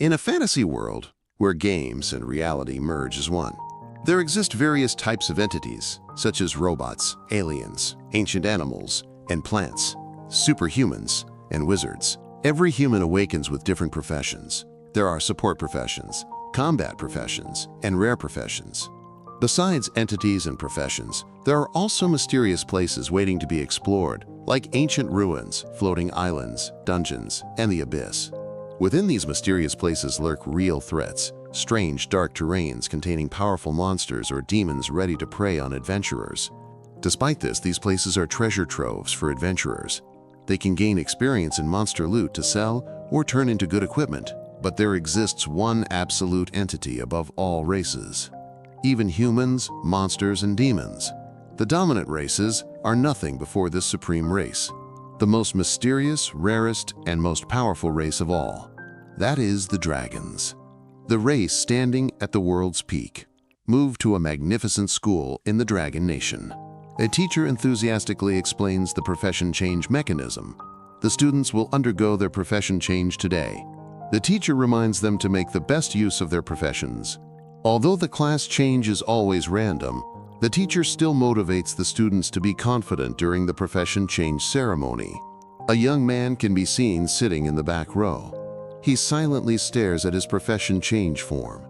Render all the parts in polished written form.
In a fantasy world where games and reality merge as one, there exist various types of entities, such as robots, aliens, ancient animals, and plants, superhumans, and wizards. Every human awakens with different professions. There are support professions, combat professions, and rare professions. Besides entities and professions, there are also mysterious places waiting to be explored, like ancient ruins, floating islands, dungeons, and the abyss. Within these mysterious places lurk real threats, strange dark terrains containing powerful monsters or demons ready to prey on adventurers. Despite this, these places are treasure troves for adventurers. They can gain experience in monster loot to sell or turn into good equipment. But there exists one absolute entity above all races. Even humans, monsters, and demons. The dominant races are nothing before this supreme race. The most mysterious, rarest, and most powerful race of all. That is the dragons. The race standing at the world's peak. Moved to a magnificent school in the Dragon Nation. A teacher enthusiastically explains the profession change mechanism. The students will undergo their profession change today. The teacher reminds them to make the best use of their professions. Although the class change is always random, the teacher still motivates the students to be confident during the profession change ceremony. A young man can be seen sitting in the back row. He silently stares at his profession change form.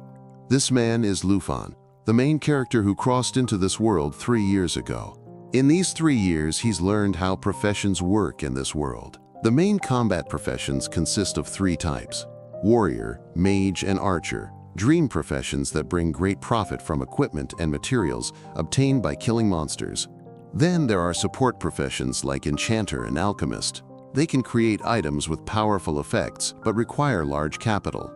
This man is Lufan, the main character who crossed into this world 3 years ago. In these 3 years, he's learned how professions work in this world. The main combat professions consist of 3 types: warrior, mage, and archer, dream professions that bring great profit from equipment and materials obtained by killing monsters. Then there are support professions like enchanter and alchemist. They can create items with powerful effects but require large capital.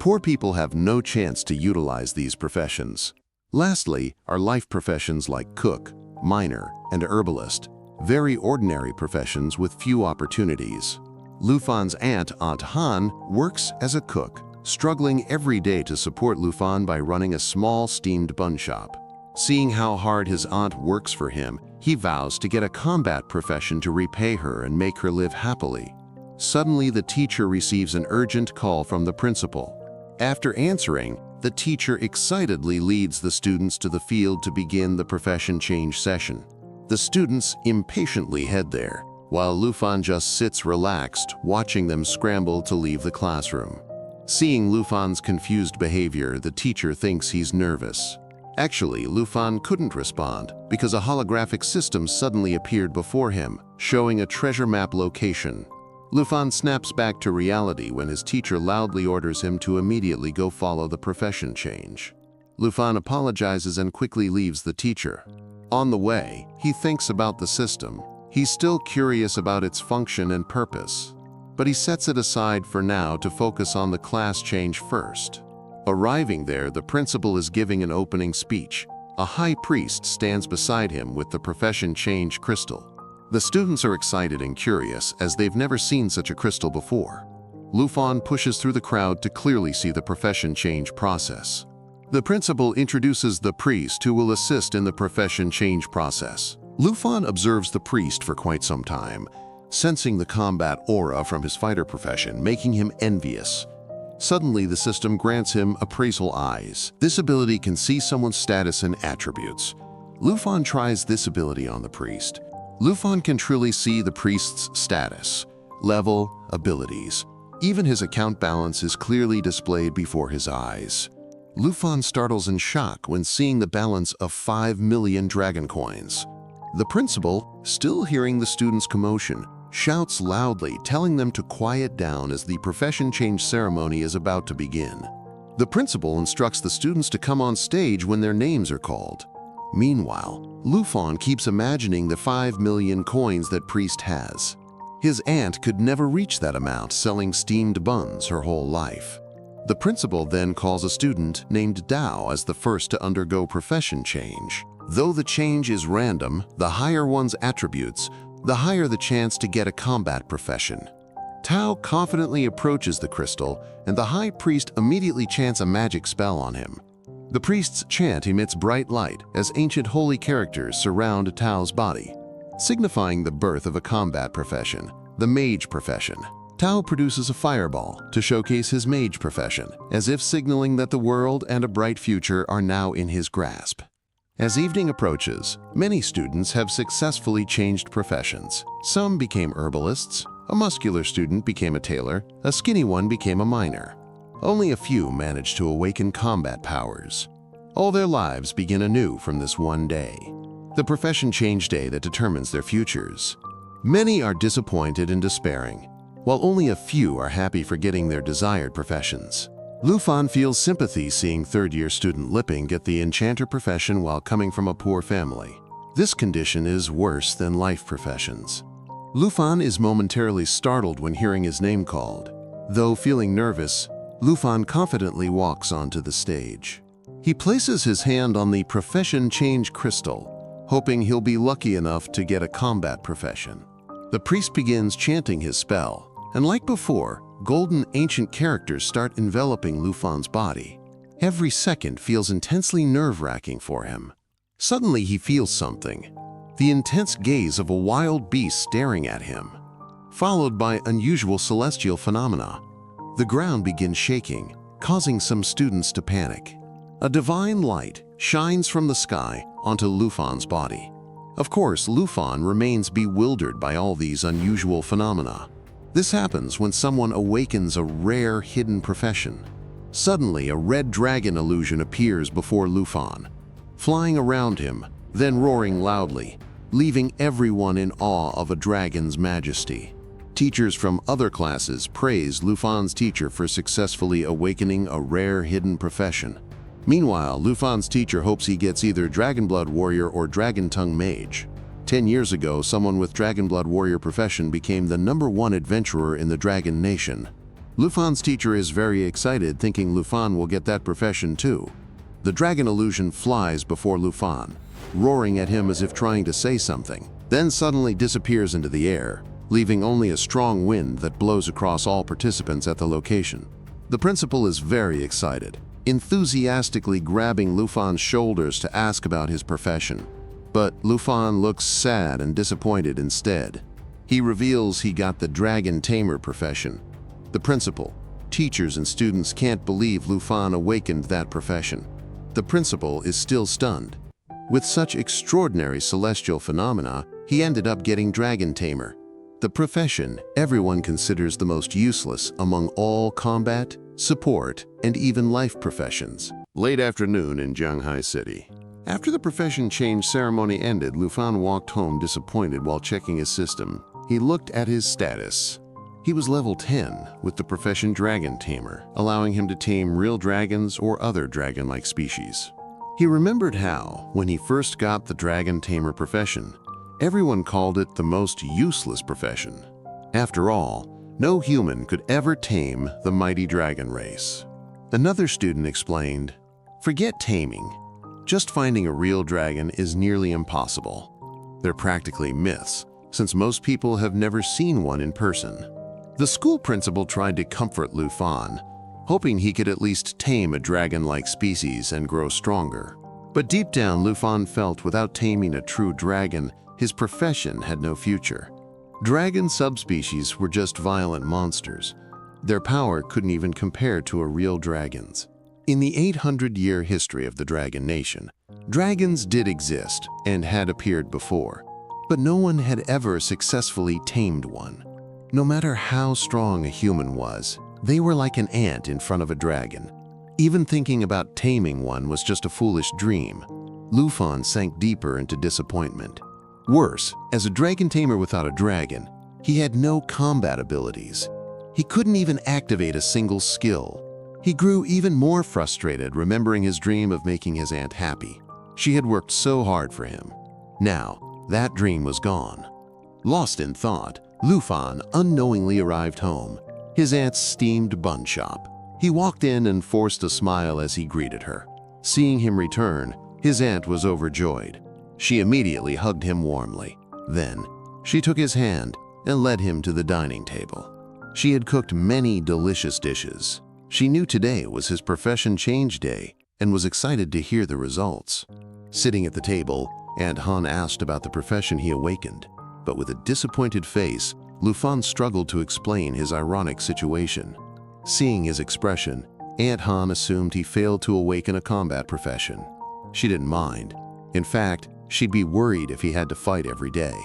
Poor people have no chance to utilize these professions. Lastly are life professions like cook, miner, and herbalist, very ordinary professions with few opportunities. Lufan's Aunt Han works as a cook, struggling every day to support Lufan by running a small steamed bun shop. Seeing how hard his aunt works for him, he vows to get a combat profession to repay her and make her live happily. Suddenly, the teacher receives an urgent call from the principal. After answering, the teacher excitedly leads the students to the field to begin the profession change session. The students impatiently head there, while Lufan just sits relaxed, watching them scramble to leave the classroom. Seeing Lufan's confused behavior, the teacher thinks he's nervous. Actually, Lufan couldn't respond because a holographic system suddenly appeared before him, showing a treasure map location. Lufan snaps back to reality when his teacher loudly orders him to immediately go follow the profession change. Lufan apologizes and quickly leaves the teacher. On the way, he thinks about the system. He's still curious about its function and purpose, but he sets it aside for now to focus on the class change first. Arriving there, the principal is giving an opening speech. A high priest stands beside him with the profession change crystal. The students are excited and curious as they've never seen such a crystal before. Lufan pushes through the crowd to clearly see the profession change process. The principal introduces the priest who will assist in the profession change process. Lufan observes the priest for quite some time, sensing the combat aura from his fighter profession, making him envious. Suddenly, the system grants him appraisal eyes. This ability can see someone's status and attributes. Lufan tries this ability on the priest. Lufan can truly see the priest's status, level, abilities. Even his account balance is clearly displayed before his eyes. Lufan startles in shock when seeing the balance of 5 million dragon coins. The principal, still hearing the students' commotion, shouts loudly, telling them to quiet down as the profession change ceremony is about to begin. The principal instructs the students to come on stage when their names are called. Meanwhile, Lufan keeps imagining the 5 million coins that priest has. His aunt could never reach that amount, selling steamed buns her whole life. The principal then calls a student named Dao as the first to undergo profession change. Though the change is random, the higher one's attributes, the higher the chance to get a combat profession. Tao confidently approaches the crystal, and the high priest immediately chants a magic spell on him. The priest's chant emits bright light as ancient holy characters surround Tao's body, signifying the birth of a combat profession, the mage profession. Tao produces a fireball to showcase his mage profession, as if signaling that the world and a bright future are now in his grasp. As evening approaches, many students have successfully changed professions. Some became herbalists, a muscular student became a tailor, a skinny one became a miner. Only a few managed to awaken combat powers. All their lives begin anew from this one day, the profession change day that determines their futures. Many are disappointed and despairing, while only a few are happy for getting their desired professions. Lufan feels sympathy seeing third-year student Liping get the enchanter profession while coming from a poor family. This condition is worse than life professions. Lufan is momentarily startled when hearing his name called. Though feeling nervous, Lufan confidently walks onto the stage. He places his hand on the profession change crystal, hoping he'll be lucky enough to get a combat profession. The priest begins chanting his spell, and like before, golden ancient characters start enveloping Lufan's body. Every second feels intensely nerve-wracking for him. Suddenly he feels something, the intense gaze of a wild beast staring at him, followed by unusual celestial phenomena. The ground begins shaking, causing some students to panic. A divine light shines from the sky onto Lufan's body. Of course, Lufan remains bewildered by all these unusual phenomena. This happens when someone awakens a rare hidden profession. Suddenly, a red dragon illusion appears before Lufan, flying around him, then roaring loudly, leaving everyone in awe of a dragon's majesty. Teachers from other classes praise Lufan's teacher for successfully awakening a rare hidden profession. Meanwhile, Lufan's teacher hopes he gets either Dragonblood Warrior or Dragon Tongue Mage. 10 years ago, someone with Dragonblood Warrior profession became the #1 adventurer in the Dragon Nation. Lufan's teacher is very excited, thinking Lufan will get that profession too. The dragon illusion flies before Lufan, roaring at him as if trying to say something, then suddenly disappears into the air, leaving only a strong wind that blows across all participants at the location. The principal is very excited, enthusiastically grabbing Lufan's shoulders to ask about his profession. But Lufan looks sad and disappointed instead. He reveals he got the Dragon Tamer profession. The principal, teachers, and students can't believe Lufan awakened that profession. The principal is still stunned. With such extraordinary celestial phenomena, he ended up getting Dragon Tamer, the profession everyone considers the most useless among all combat, support, and even life professions. Late afternoon in Shanghai City. After the profession change ceremony ended, Lufan walked home disappointed while checking his system. He looked at his status. He was level 10 with the profession Dragon Tamer, allowing him to tame real dragons or other dragon-like species. He remembered how, when he first got the Dragon Tamer profession, everyone called it the most useless profession. After all, no human could ever tame the mighty dragon race. Another student explained, "Forget taming. Just finding a real dragon is nearly impossible. They're practically myths, since most people have never seen one in person." The school principal tried to comfort Lufan, hoping he could at least tame a dragon-like species and grow stronger. But deep down, Lufan felt without taming a true dragon, his profession had no future. Dragon subspecies were just violent monsters. Their power couldn't even compare to a real dragon's. In the 800-year history of the Dragon Nation, dragons did exist and had appeared before, but no one had ever successfully tamed one. No matter how strong a human was, they were like an ant in front of a dragon. Even thinking about taming one was just a foolish dream. Lufan sank deeper into disappointment. Worse, as a dragon tamer without a dragon, he had no combat abilities. He couldn't even activate a single skill. He grew even more frustrated, remembering his dream of making his aunt happy. She had worked so hard for him. Now, that dream was gone. Lost in thought, Lufan unknowingly arrived home, his aunt's steamed bun shop. He walked in and forced a smile as he greeted her. Seeing him return, his aunt was overjoyed. She immediately hugged him warmly. Then, she took his hand and led him to the dining table. She had cooked many delicious dishes. She knew today was his profession change day and was excited to hear the results. Sitting at the table, Aunt Han asked about the profession he awakened, but with a disappointed face, Lufan struggled to explain his ironic situation. Seeing his expression, Aunt Han assumed he failed to awaken a combat profession. She didn't mind. In fact, she'd be worried if he had to fight every day.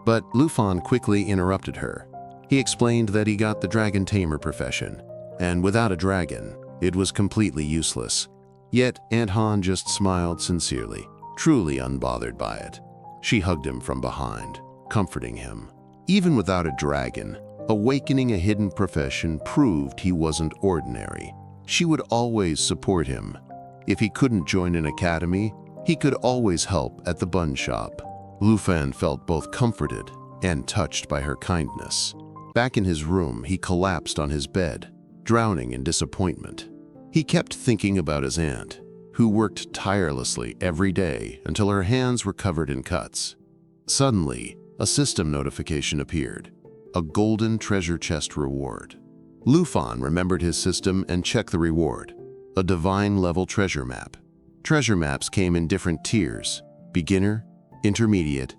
But Lufan quickly interrupted her. He explained that he got the dragon tamer profession, and without a dragon, it was completely useless. Yet Aunt Han just smiled sincerely, truly unbothered by it. She hugged him from behind, comforting him. Even without a dragon, awakening a hidden profession proved he wasn't ordinary. She would always support him. If he couldn't join an academy, he could always help at the bun shop. Lufan felt both comforted and touched by her kindness. Back in his room, he collapsed on his bed, drowning in disappointment. He kept thinking about his aunt, who worked tirelessly every day until her hands were covered in cuts. Suddenly, a system notification appeared, a golden treasure chest reward. Lufan remembered his system and checked the reward, a divine-level treasure map. Treasure maps came in different tiers: beginner, intermediate,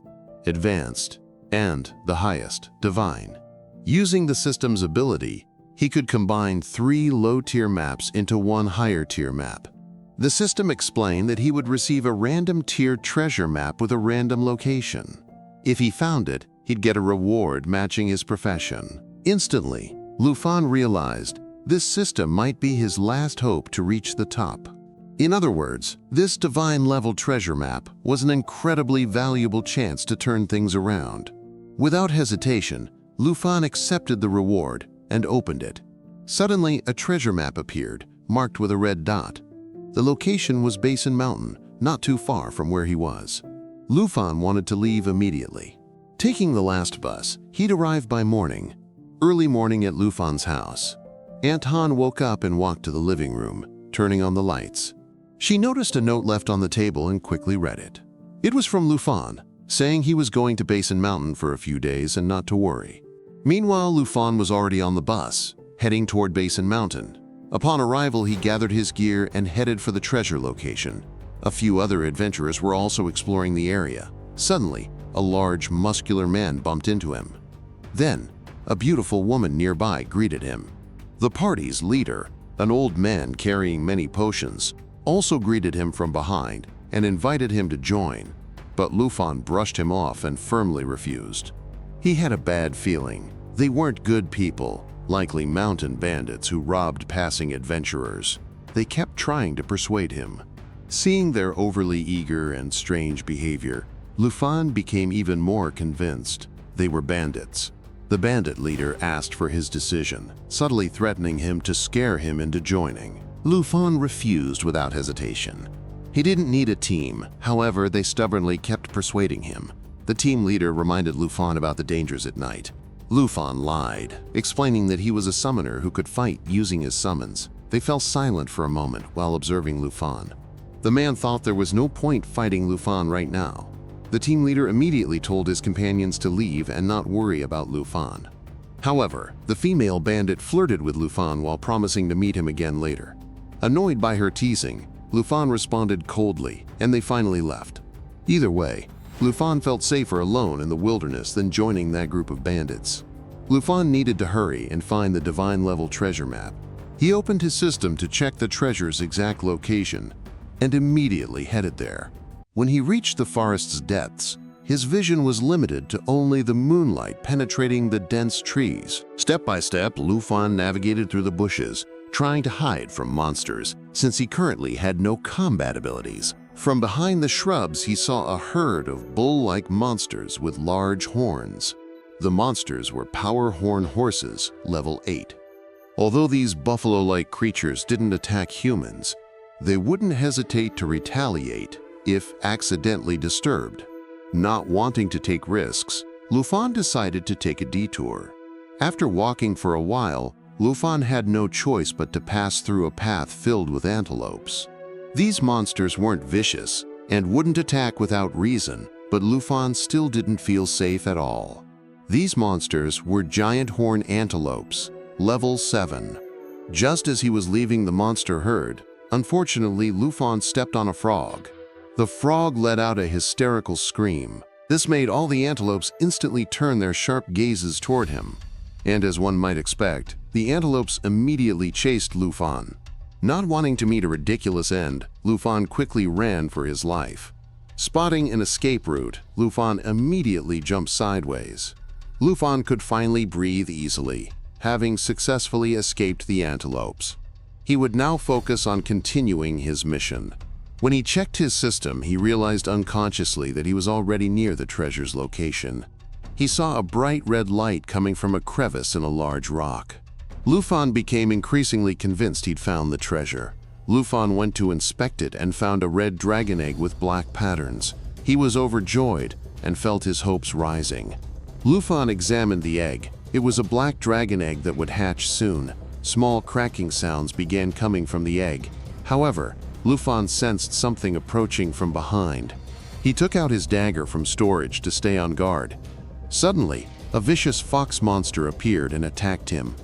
advanced, and the highest, divine. Using the system's ability, he could combine 3 low-tier maps into one higher-tier map. The system explained that he would receive a random tiered treasure map with a random location. If he found it, he'd get a reward matching his profession. Instantly, Lufan realized this system might be his last hope to reach the top. In other words, this divine-level treasure map was an incredibly valuable chance to turn things around. Without hesitation, Lufan accepted the reward and opened it. Suddenly, a treasure map appeared, marked with a red dot. The location was Basin Mountain, not too far from where he was. Lufan wanted to leave immediately. Taking the last bus, he'd arrive by morning. Early morning at Lufan's house. Aunt Han woke up and walked to the living room, turning on the lights. She noticed a note left on the table and quickly read it. It was from Lufan, saying he was going to Basin Mountain for a few days and not to worry. Meanwhile, Lufan was already on the bus, heading toward Basin Mountain. Upon arrival, he gathered his gear and headed for the treasure location. A few other adventurers were also exploring the area. Suddenly, a large, muscular man bumped into him. Then, a beautiful woman nearby greeted him. The party's leader, an old man carrying many potions, also greeted him from behind and invited him to join, but Lufan brushed him off and firmly refused. He had a bad feeling. They weren't good people, likely mountain bandits who robbed passing adventurers. They kept trying to persuade him. Seeing their overly eager and strange behavior, Lufan became even more convinced they were bandits. The bandit leader asked for his decision, subtly threatening him to scare him into joining. Lufan refused without hesitation. He didn't need a team, however, they stubbornly kept persuading him. The team leader reminded Lufan about the dangers at night. Lufan lied, explaining that he was a summoner who could fight using his summons. They fell silent for a moment while observing Lufan. The man thought there was no point fighting Lufan right now. The team leader immediately told his companions to leave and not worry about Lufan. However, the female bandit flirted with Lufan while promising to meet him again later. Annoyed by her teasing, Lufan responded coldly, and they finally left. Either way, Lufan felt safer alone in the wilderness than joining that group of bandits. Lufan needed to hurry and find the divine-level treasure map. He opened his system to check the treasure's exact location, and immediately headed there. When he reached the forest's depths, his vision was limited to only the moonlight penetrating the dense trees. Step by step, Lufan navigated through the bushes, trying to hide from monsters, since he currently had no combat abilities. From behind the shrubs, he saw a herd of bull-like monsters with large horns. The monsters were power horn horses, level 8. Although these buffalo-like creatures didn't attack humans, they wouldn't hesitate to retaliate if accidentally disturbed. Not wanting to take risks, Lufan decided to take a detour. After walking for a while, Lufan had no choice but to pass through a path filled with antelopes. These monsters weren't vicious and wouldn't attack without reason, but Lufan still didn't feel safe at all. These monsters were giant horn antelopes, level 7. Just as he was leaving the monster herd, unfortunately, Lufan stepped on a frog. The frog let out a hysterical scream, This made all the antelopes instantly turn their sharp gazes toward him. And as one might expect, the antelopes immediately chased Lufan. Not wanting to meet a ridiculous end, Lufan quickly ran for his life. Spotting an escape route, Lufan immediately jumped sideways. Lufan could finally breathe easily, having successfully escaped the antelopes. He would now focus on continuing his mission. When he checked his system, he realized unconsciously that he was already near the treasure's location. He saw a bright red light coming from a crevice in a large rock. Lufan became increasingly convinced he'd found the treasure. Lufan went to inspect it and found a red dragon egg with black patterns. He was overjoyed and felt his hopes rising. Lufan examined the egg. It was a black dragon egg that would hatch soon. Small cracking sounds began coming from the egg. However, Lufan sensed something approaching from behind. He took out his dagger from storage to stay on guard. Suddenly, a vicious fox monster appeared and attacked him.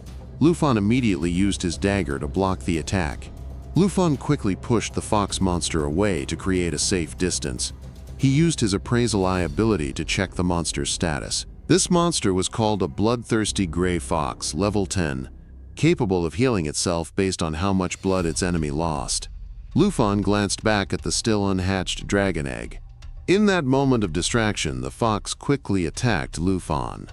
Lufan immediately used his dagger to block the attack. Lufan quickly pushed the fox monster away to create a safe distance. He used his appraisal eye ability to check the monster's status. This monster was called a bloodthirsty gray fox, level 10, capable of healing itself based on how much blood its enemy lost. Lufan glanced back at the still unhatched dragon egg. In that moment of distraction, the fox quickly attacked Lufan.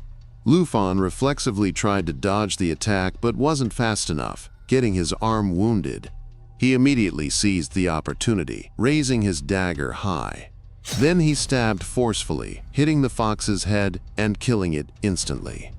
Lufan reflexively tried to dodge the attack but wasn't fast enough, getting his arm wounded. He immediately seized the opportunity, raising his dagger high. Then he stabbed forcefully, hitting the fox's head and killing it instantly.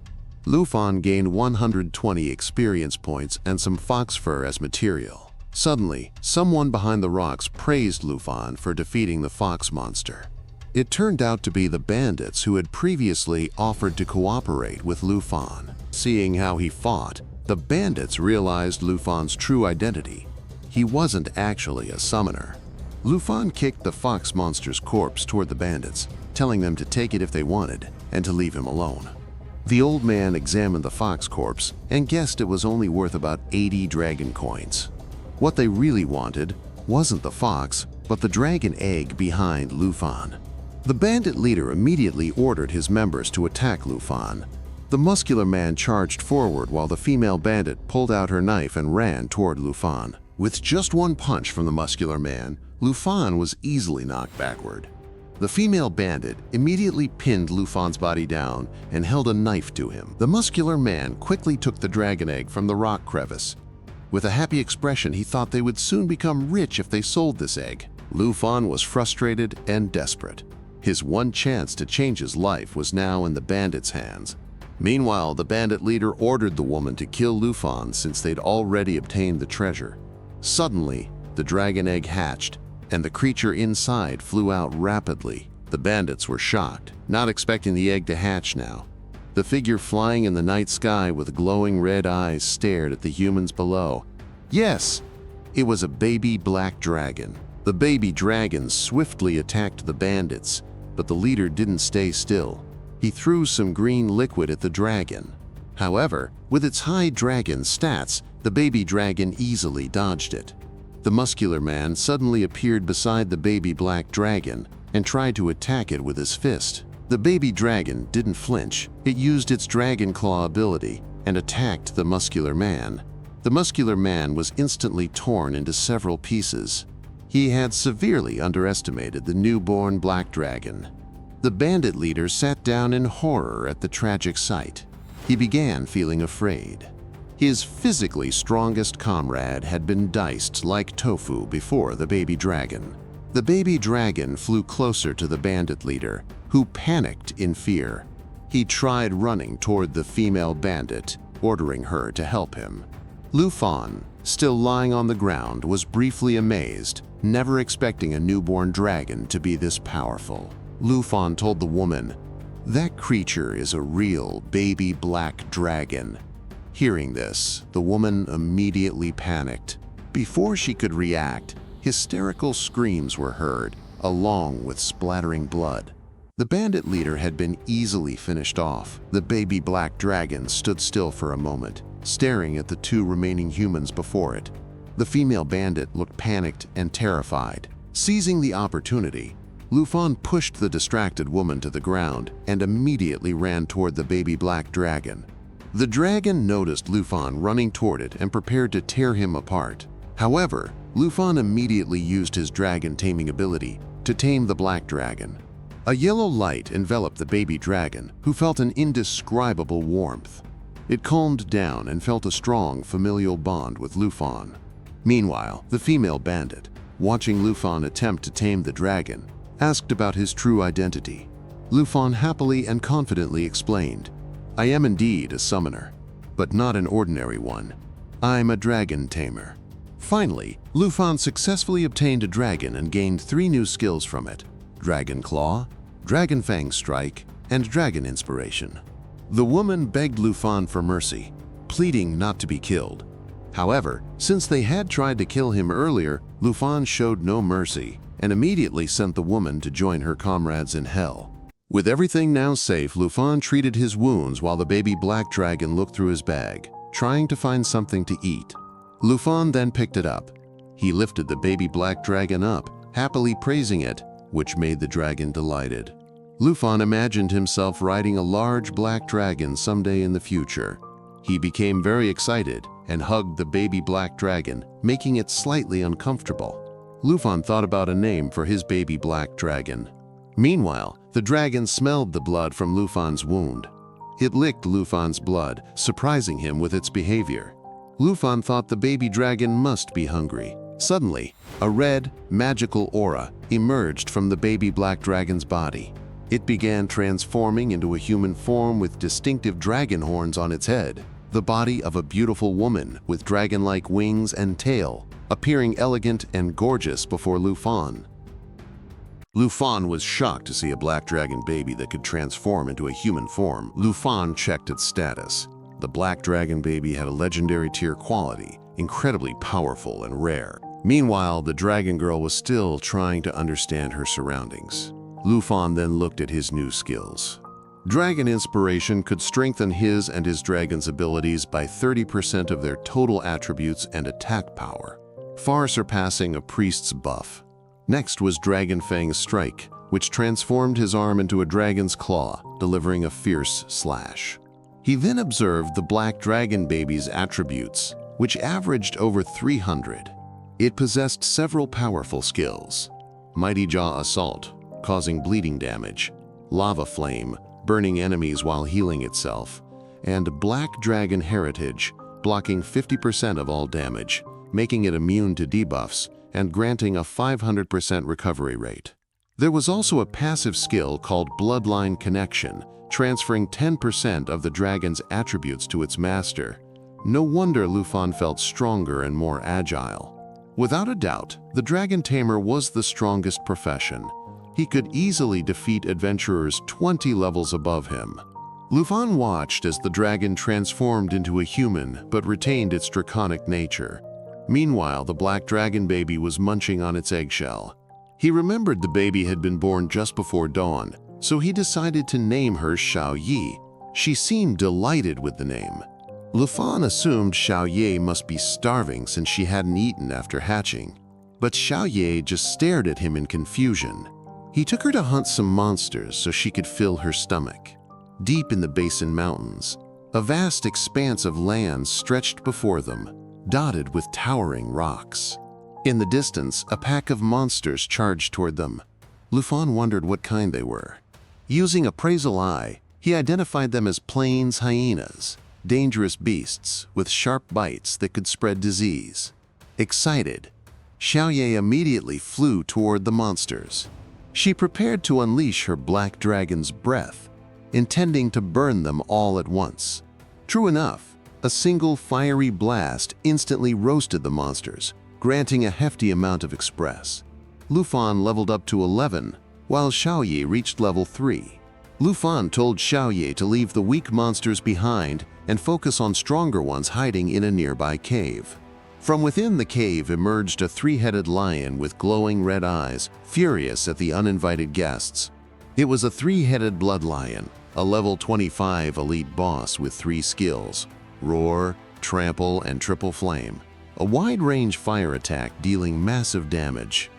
Lufan gained 120 experience points and some fox fur as material. Suddenly, someone behind the rocks praised Lufan for defeating the fox monster. It turned out to be the bandits who had previously offered to cooperate with Lufan. Seeing how he fought, the bandits realized Lufan's true identity. He wasn't actually a summoner. Lufan kicked the fox monster's corpse toward the bandits, telling them to take it if they wanted and to leave him alone. The old man examined the fox corpse and guessed it was only worth about 80 dragon coins. What they really wanted wasn't the fox, but the dragon egg behind Lufan. The bandit leader immediately ordered his members to attack Lufan. The muscular man charged forward while the female bandit pulled out her knife and ran toward Lufan. With just one punch from the muscular man, Lufan was easily knocked backward. The female bandit immediately pinned Lufan's body down and held a knife to him. The muscular man quickly took the dragon egg from the rock crevice. With a happy expression, he thought they would soon become rich if they sold this egg. Lufan was frustrated and desperate. His one chance to change his life was now in the bandit's hands. Meanwhile, the bandit leader ordered the woman to kill Lufan since they'd already obtained the treasure. Suddenly, the dragon egg hatched, and the creature inside flew out rapidly. The bandits were shocked, not expecting the egg to hatch now. The figure flying in the night sky with glowing red eyes stared at the humans below. Yes, it was a baby black dragon. The baby dragon swiftly attacked the bandits, but the leader didn't stay still. He threw some green liquid at the dragon. However, with its high dragon stats, the baby dragon easily dodged it. The muscular man suddenly appeared beside the baby black dragon and tried to attack it with his fist. The baby dragon didn't flinch. It used its dragon claw ability and attacked the muscular man. The muscular man was instantly torn into several pieces. He had severely underestimated the newborn black dragon. The bandit leader sat down in horror at the tragic sight. He began feeling afraid. His physically strongest comrade had been diced like tofu before the baby dragon. The baby dragon flew closer to the bandit leader, who panicked in fear. He tried running toward the female bandit, ordering her to help him. Lufan, still lying on the ground, was briefly amazed, never expecting a newborn dragon to be this powerful. Lufan told the woman, "That creature is a real baby black dragon." Hearing this, the woman immediately panicked. Before she could react, hysterical screams were heard, along with splattering blood. The bandit leader had been easily finished off. The baby black dragon stood still for a moment, staring at the two remaining humans before it. The female bandit looked panicked and terrified. Seizing the opportunity, Lufan pushed the distracted woman to the ground and immediately ran toward the baby black dragon. The dragon noticed Lufan running toward it and prepared to tear him apart. However, Lufan immediately used his dragon taming ability to tame the black dragon. A yellow light enveloped the baby dragon, who felt an indescribable warmth. It calmed down and felt a strong familial bond with Lufan. Meanwhile, the female bandit, watching Lufan attempt to tame the dragon, asked about his true identity. Lufan happily and confidently explained, "I am indeed a summoner, but not an ordinary one. I'm a dragon tamer." Finally, Lufan successfully obtained a dragon and gained 3 new skills from it: Dragon Claw, Dragon Fang Strike, and Dragon Inspiration. The woman begged Lufan for mercy, pleading not to be killed. However, since they had tried to kill him earlier, Lufan showed no mercy and immediately sent the woman to join her comrades in hell. With everything now safe, Lufan treated his wounds while the baby black dragon looked through his bag, trying to find something to eat. Lufan then picked it up. He lifted the baby black dragon up, happily praising it, which made the dragon delighted. Lufan imagined himself riding a large black dragon someday in the future. He became very excited and hugged the baby black dragon, making it slightly uncomfortable. Lufan thought about a name for his baby black dragon. Meanwhile, the dragon smelled the blood from Lufan's wound. It licked Lufan's blood, surprising him with its behavior. Lufan thought the baby dragon must be hungry. Suddenly, a red, magical aura emerged from the baby black dragon's body. It began transforming into a human form with distinctive dragon horns on its head, the body of a beautiful woman with dragon-like wings and tail, appearing elegant and gorgeous before Lufan. Lufan was shocked to see a black dragon baby that could transform into a human form. Lufan checked its status. The black dragon baby had a legendary tier quality, incredibly powerful and rare. Meanwhile, the dragon girl was still trying to understand her surroundings. Lufan then looked at his new skills. Dragon Inspiration could strengthen his and his dragon's abilities by 30% of their total attributes and attack power, far surpassing a priest's buff. Next was Dragon Fang Strike, which transformed his arm into a dragon's claw, delivering a fierce slash. He then observed the black dragon baby's attributes, which averaged over 300. It possessed several powerful skills: Mighty Jaw Assault, causing bleeding damage; Lava Flame, burning enemies while healing itself; and Black Dragon Heritage, blocking 50% of all damage, making it immune to debuffs and granting a 500% recovery rate. There was also a passive skill called Bloodline Connection, transferring 10% of the dragon's attributes to its master. No wonder Lufan felt stronger and more agile. Without a doubt, the dragon tamer was the strongest profession. He could easily defeat adventurers 20 levels above him. Lufan watched as the dragon transformed into a human but retained its draconic nature. Meanwhile, the black dragon baby was munching on its eggshell. He remembered the baby had been born just before dawn, so he decided to name her Xiaoyi. She seemed delighted with the name. Lufan assumed Xiaoyi must be starving since she hadn't eaten after hatching, but Xiaoyi just stared at him in confusion. He took her to hunt some monsters so she could fill her stomach. Deep in the Basin Mountains, a vast expanse of land stretched before them, dotted with towering rocks. In the distance, a pack of monsters charged toward them. Lufan wondered what kind they were. Using appraisal eye, he identified them as plains hyenas, dangerous beasts with sharp bites that could spread disease. Excited, Xiaoye immediately flew toward the monsters. She prepared to unleash her black dragon's breath, intending to burn them all at once. True enough, a single fiery blast instantly roasted the monsters, granting a hefty amount of express. Lufan leveled up to 11, while Xiaoye reached level 3. Lufan told Xiaoye to leave the weak monsters behind and focus on stronger ones hiding in a nearby cave. From within the cave emerged a 3-headed lion with glowing red eyes, furious at the uninvited guests. It was a 3-headed blood lion, a level 25 elite boss with 3 skills: Roar, Trample, and Triple Flame. A wide-range fire attack dealing massive damage.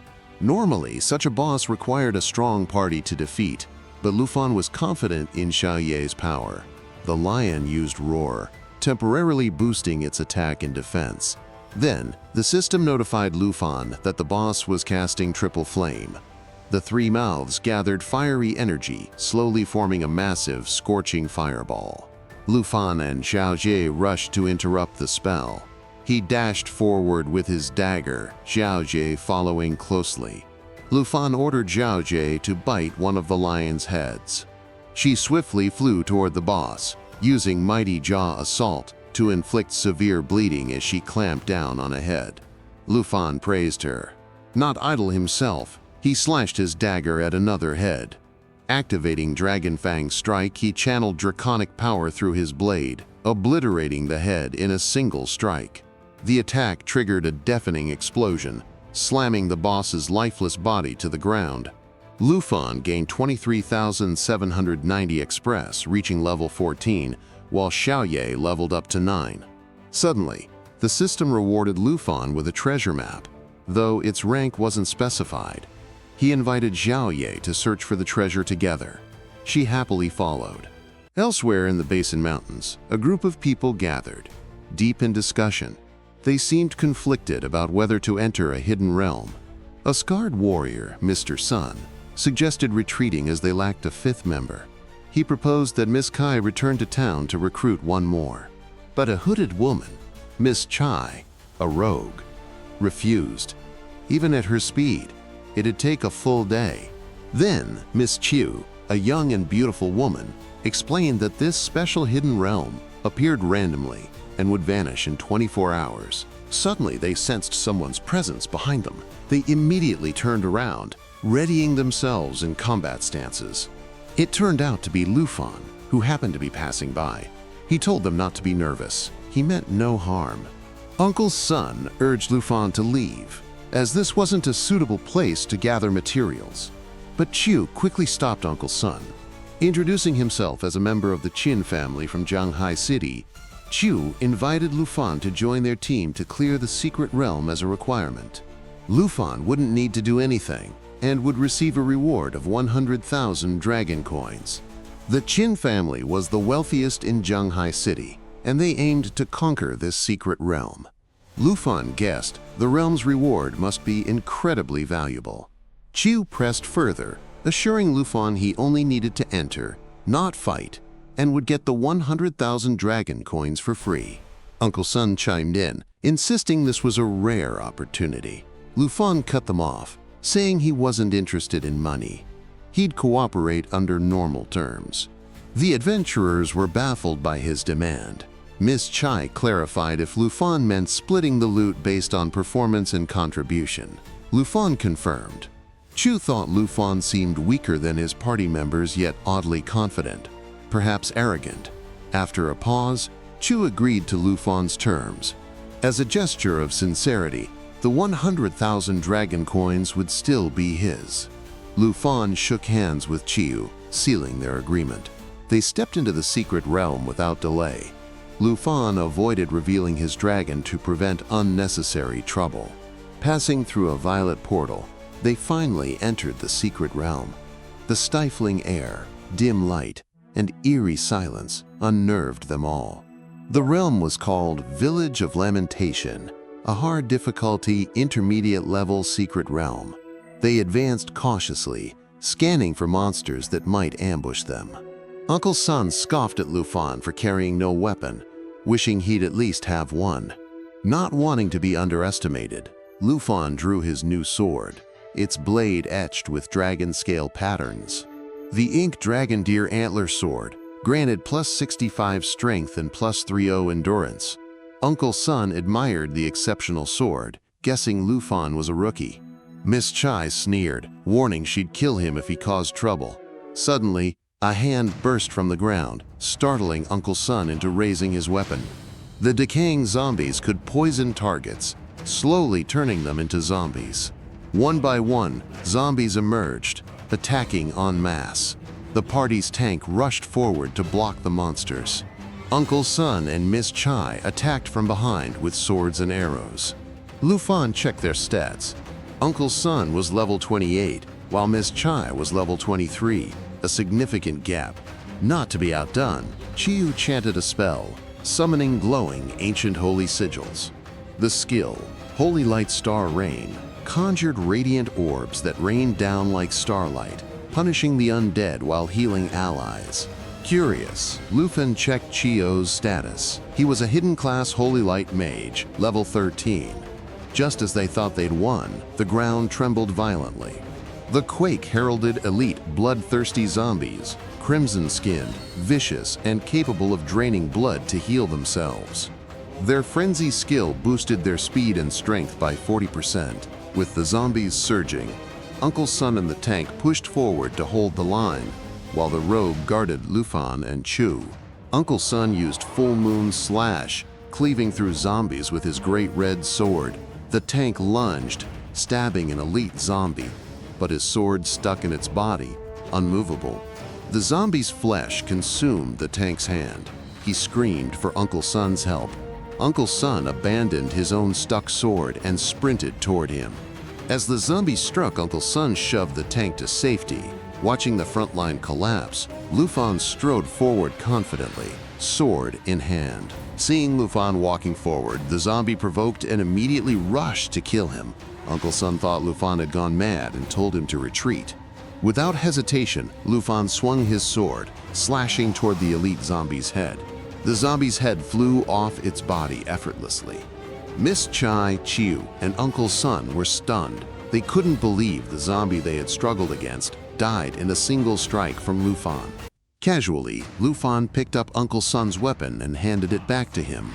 Normally, such a boss required a strong party to defeat, but Lufan was confident in Xiaoye's power. The lion used Roar, temporarily boosting its attack and defense. Then, the system notified Lufan that the boss was casting Triple Flame. The three mouths gathered fiery energy, slowly forming a massive, scorching fireball. Lufan and Xiaoye rushed to interrupt the spell. He dashed forward with his dagger, Xiaoye following closely. Lufan ordered Xiaoye to bite one of the lion's heads. She swiftly flew toward the boss, using Mighty Jaw Assault to inflict severe bleeding as she clamped down on a head. Lufan praised her. Not idle himself, he slashed his dagger at another head. Activating Dragon Fang Strike, he channeled draconic power through his blade, obliterating the head in a single strike. The attack triggered a deafening explosion, slamming the boss's lifeless body to the ground. Lufan gained 23,790 Express, reaching level 14, while Xiaoye leveled up to 9. Suddenly, the system rewarded Lufan with a treasure map, though its rank wasn't specified. He invited Xiaoye to search for the treasure together. She happily followed. Elsewhere in the Basin Mountains, a group of people gathered, deep in discussion. They seemed conflicted about whether to enter a hidden realm. A scarred warrior, Mr. Sun, suggested retreating as they lacked a fifth member. He proposed that Miss Kai return to town to recruit one more. But a hooded woman, Miss Chai, a rogue, refused. Even at her speed, it'd take a full day. Then Miss Chiu, a young and beautiful woman, explained that this special hidden realm appeared randomly and would vanish in 24 hours. Suddenly, they sensed someone's presence behind them. They immediately turned around, readying themselves in combat stances. It turned out to be Lufan, who happened to be passing by. He told them not to be nervous. He meant no harm. Uncle Sun urged Lufan to leave, as this wasn't a suitable place to gather materials. But Chiu quickly stopped Uncle Sun. Introducing himself as a member of the Qin family from Zhanghai City, Chiu invited Lufan to join their team to clear the secret realm as a requirement. Lufan wouldn't need to do anything and would receive a reward of 100,000 dragon coins. The Qin family was the wealthiest in Zhanghai City, and they aimed to conquer this secret realm. Lufan guessed the realm's reward must be incredibly valuable. Chiu pressed further, assuring Lufan he only needed to enter, not fight, and would get the 100,000 dragon coins for free. Uncle Sun chimed in, insisting this was a rare opportunity. Lufan cut them off, saying he wasn't interested in money. He'd cooperate under normal terms. The adventurers were baffled by his demand. Miss Chai clarified if Lufan meant splitting the loot based on performance and contribution. Lufan confirmed. Chiu thought Lufan seemed weaker than his party members, yet oddly confident, perhaps arrogant. After a pause, Chiu agreed to Lufan's terms. As a gesture of sincerity, the 100,000 dragon coins would still be his. Lufan shook hands with Chiu, sealing their agreement. They stepped into the secret realm without delay. Lufan avoided revealing his dragon to prevent unnecessary trouble. Passing through a violet portal, they finally entered the secret realm. The stifling air, dim light, and eerie silence unnerved them all. The realm was called Village of Lamentation, a hard difficulty, intermediate level secret realm. They advanced cautiously, scanning for monsters that might ambush them. Uncle Sun scoffed at Lufan for carrying no weapon, wishing he'd at least have one. Not wanting to be underestimated, Lufan drew his new sword, its blade etched with dragon scale patterns. The Ink Dragon Deer Antler Sword granted plus 65 strength and plus 30 endurance. Uncle Sun admired the exceptional sword, guessing Lufan was a rookie. Miss Chai sneered, warning she'd kill him if he caused trouble. Suddenly, a hand burst from the ground, startling Uncle Sun into raising his weapon. The decaying zombies could poison targets, slowly turning them into zombies. One by one, zombies emerged, attacking en masse. The party's tank rushed forward to block the monsters. Uncle Sun and Miss Chai attacked from behind with swords and arrows. Lufan checked their stats. Uncle Sun was level 28, while Miss Chai was level 23, a significant gap. Not to be outdone, Chiu chanted a spell, summoning glowing ancient holy sigils. The skill, Holy Light Star Rain, conjured radiant orbs that rained down like starlight, punishing the undead while healing allies. Curious, Lufan checked Chiu's status. He was a hidden class Holy Light Mage, level 13. Just as they thought they'd won, the ground trembled violently. The quake heralded elite bloodthirsty zombies, crimson-skinned, vicious, and capable of draining blood to heal themselves. Their frenzy skill boosted their speed and strength by 40%. With the zombies surging, Uncle Sun and the tank pushed forward to hold the line, while the rogue guarded Lufan and Chiu. Uncle Sun used Full Moon Slash, cleaving through zombies with his great red sword. The tank lunged, stabbing an elite zombie, but his sword stuck in its body, unmovable. The zombie's flesh consumed the tank's hand. He screamed for Uncle Sun's help. Uncle Sun abandoned his own stuck sword and sprinted toward him. As the zombie struck, Uncle Sun shoved the tank to safety. Watching the front line collapse, Lufan strode forward confidently, sword in hand. Seeing Lufan walking forward, the zombie provoked and immediately rushed to kill him. Uncle Sun thought Lufan had gone mad and told him to retreat. Without hesitation, Lufan swung his sword, slashing toward the elite zombie's head. The zombie's head flew off its body effortlessly. Miss Chai, Chiu, and Uncle Sun were stunned. They couldn't believe the zombie they had struggled against died in a single strike from Lufan. Casually, Lufan picked up Uncle Sun's weapon and handed it back to him.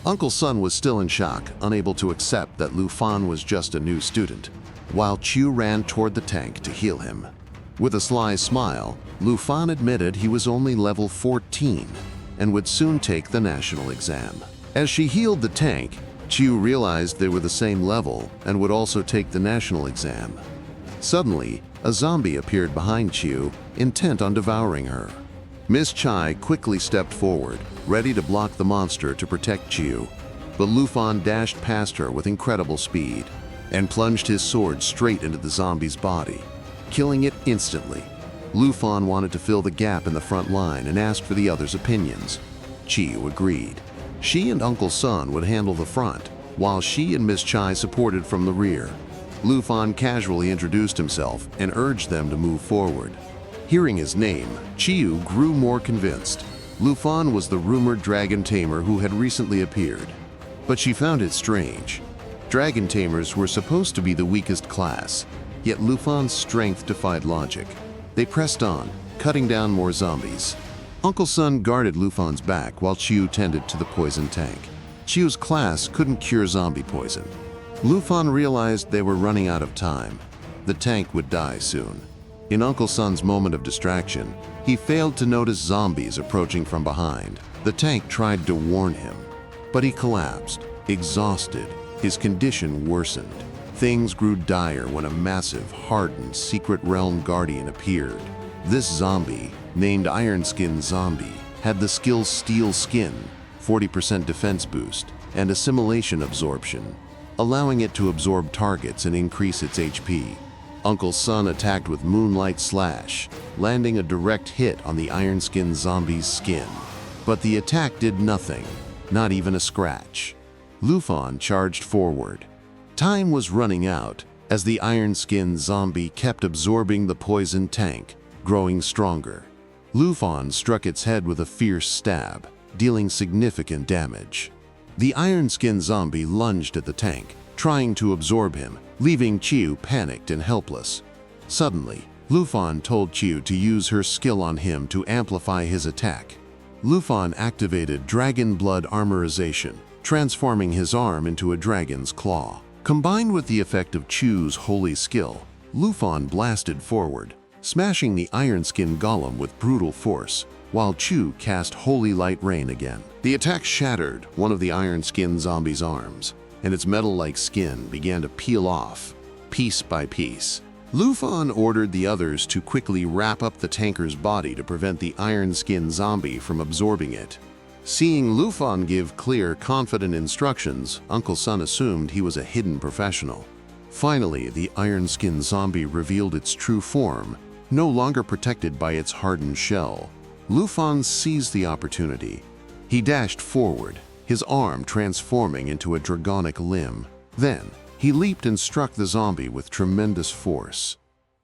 Uncle Sun was still in shock, unable to accept that Lufan was just a new student, while Chiu ran toward the tank to heal him. With a sly smile, Lufan admitted he was only level 14 and would soon take the national exam. As she healed the tank, Chiu realized they were the same level and would also take the national exam. Suddenly, a zombie appeared behind Chiu, intent on devouring her. Miss Chai quickly stepped forward, ready to block the monster to protect Chiu, but Lufan dashed past her with incredible speed and plunged his sword straight into the zombie's body, killing it instantly. Lufan wanted to fill the gap in the front line and asked for the others' opinions. Chiu agreed. She and Uncle Sun would handle the front, while she and Miss Chai supported from the rear. Lufan casually introduced himself and urged them to move forward. Hearing his name, Chiu grew more convinced. Lufan was the rumored dragon tamer who had recently appeared. But she found it strange. Dragon tamers were supposed to be the weakest class, yet Lufan's strength defied logic. They pressed on, cutting down more zombies. Uncle Sun guarded Lufan's back while Chiu tended to the poison tank. Chiu's class couldn't cure zombie poison. Lufan realized they were running out of time. The tank would die soon. In Uncle Sun's moment of distraction, he failed to notice zombies approaching from behind. The tank tried to warn him, but he collapsed, exhausted. His condition worsened. Things grew dire when a massive, hardened, secret realm guardian appeared. This zombie, named Iron Skin Zombie, had the skill Steel Skin, 40% defense boost, and assimilation absorption, allowing it to absorb targets and increase its HP. Uncle Sun attacked with Moonlight Slash, landing a direct hit on the Iron Skin Zombie's skin. But the attack did nothing, not even a scratch. Lufan charged forward. Time was running out as the Iron Skin Zombie kept absorbing the poison tank, growing stronger. Lufan struck its head with a fierce stab, dealing significant damage. The Iron Skin Zombie lunged at the tank, trying to absorb him, leaving Chiu panicked and helpless. Suddenly, Lufan told Chiu to use her skill on him to amplify his attack. Lufan activated Dragon Blood Armorization, transforming his arm into a dragon's claw. Combined with the effect of Chiu's holy skill, Lufan blasted forward, smashing the Iron Skin Golem with brutal force, while Chiu cast Holy Light Rain again. The attack shattered one of the Iron Skin Zombie's arms, and its metal-like skin began to peel off, piece by piece. Lufan ordered the others to quickly wrap up the tanker's body to prevent the Iron Skin Zombie from absorbing it. Seeing Lufan give clear, confident instructions, Uncle Sun assumed he was a hidden professional. Finally, the iron-skinned zombie revealed its true form, no longer protected by its hardened shell. Lufan seized the opportunity. He dashed forward, his arm transforming into a dragonic limb. Then, he leaped and struck the zombie with tremendous force.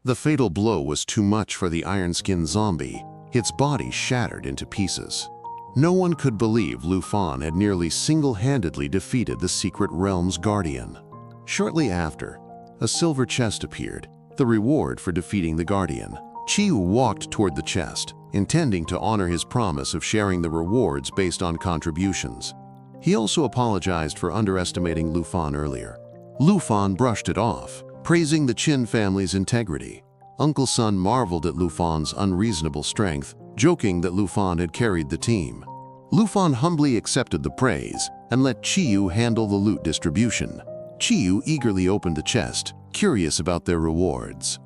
The fatal blow was too much for the iron-skinned zombie. Its body shattered into pieces. No one could believe Lufan had nearly single-handedly defeated the Secret Realm's guardian. Shortly after, a silver chest appeared, the reward for defeating the guardian. Chiu walked toward the chest, intending to honor his promise of sharing the rewards based on contributions. He also apologized for underestimating Lufan earlier. Lufan brushed it off, praising the Qin family's integrity. Uncle Sun marveled at Lufan's unreasonable strength, joking that Lufan had carried the team. Lufan humbly accepted the praise and let Chiu handle the loot distribution. Chiu eagerly opened the chest, curious about their rewards.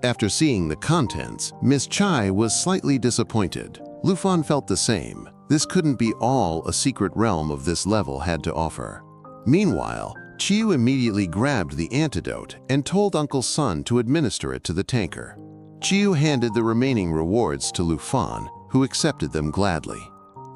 After seeing the contents, Miss Chai was slightly disappointed. Lufan felt the same. This couldn't be all a secret realm of this level had to offer. Meanwhile, Chiu immediately grabbed the antidote and told Uncle Sun to administer it to the tanker. Chiu handed the remaining rewards to Lufan, who accepted them gladly.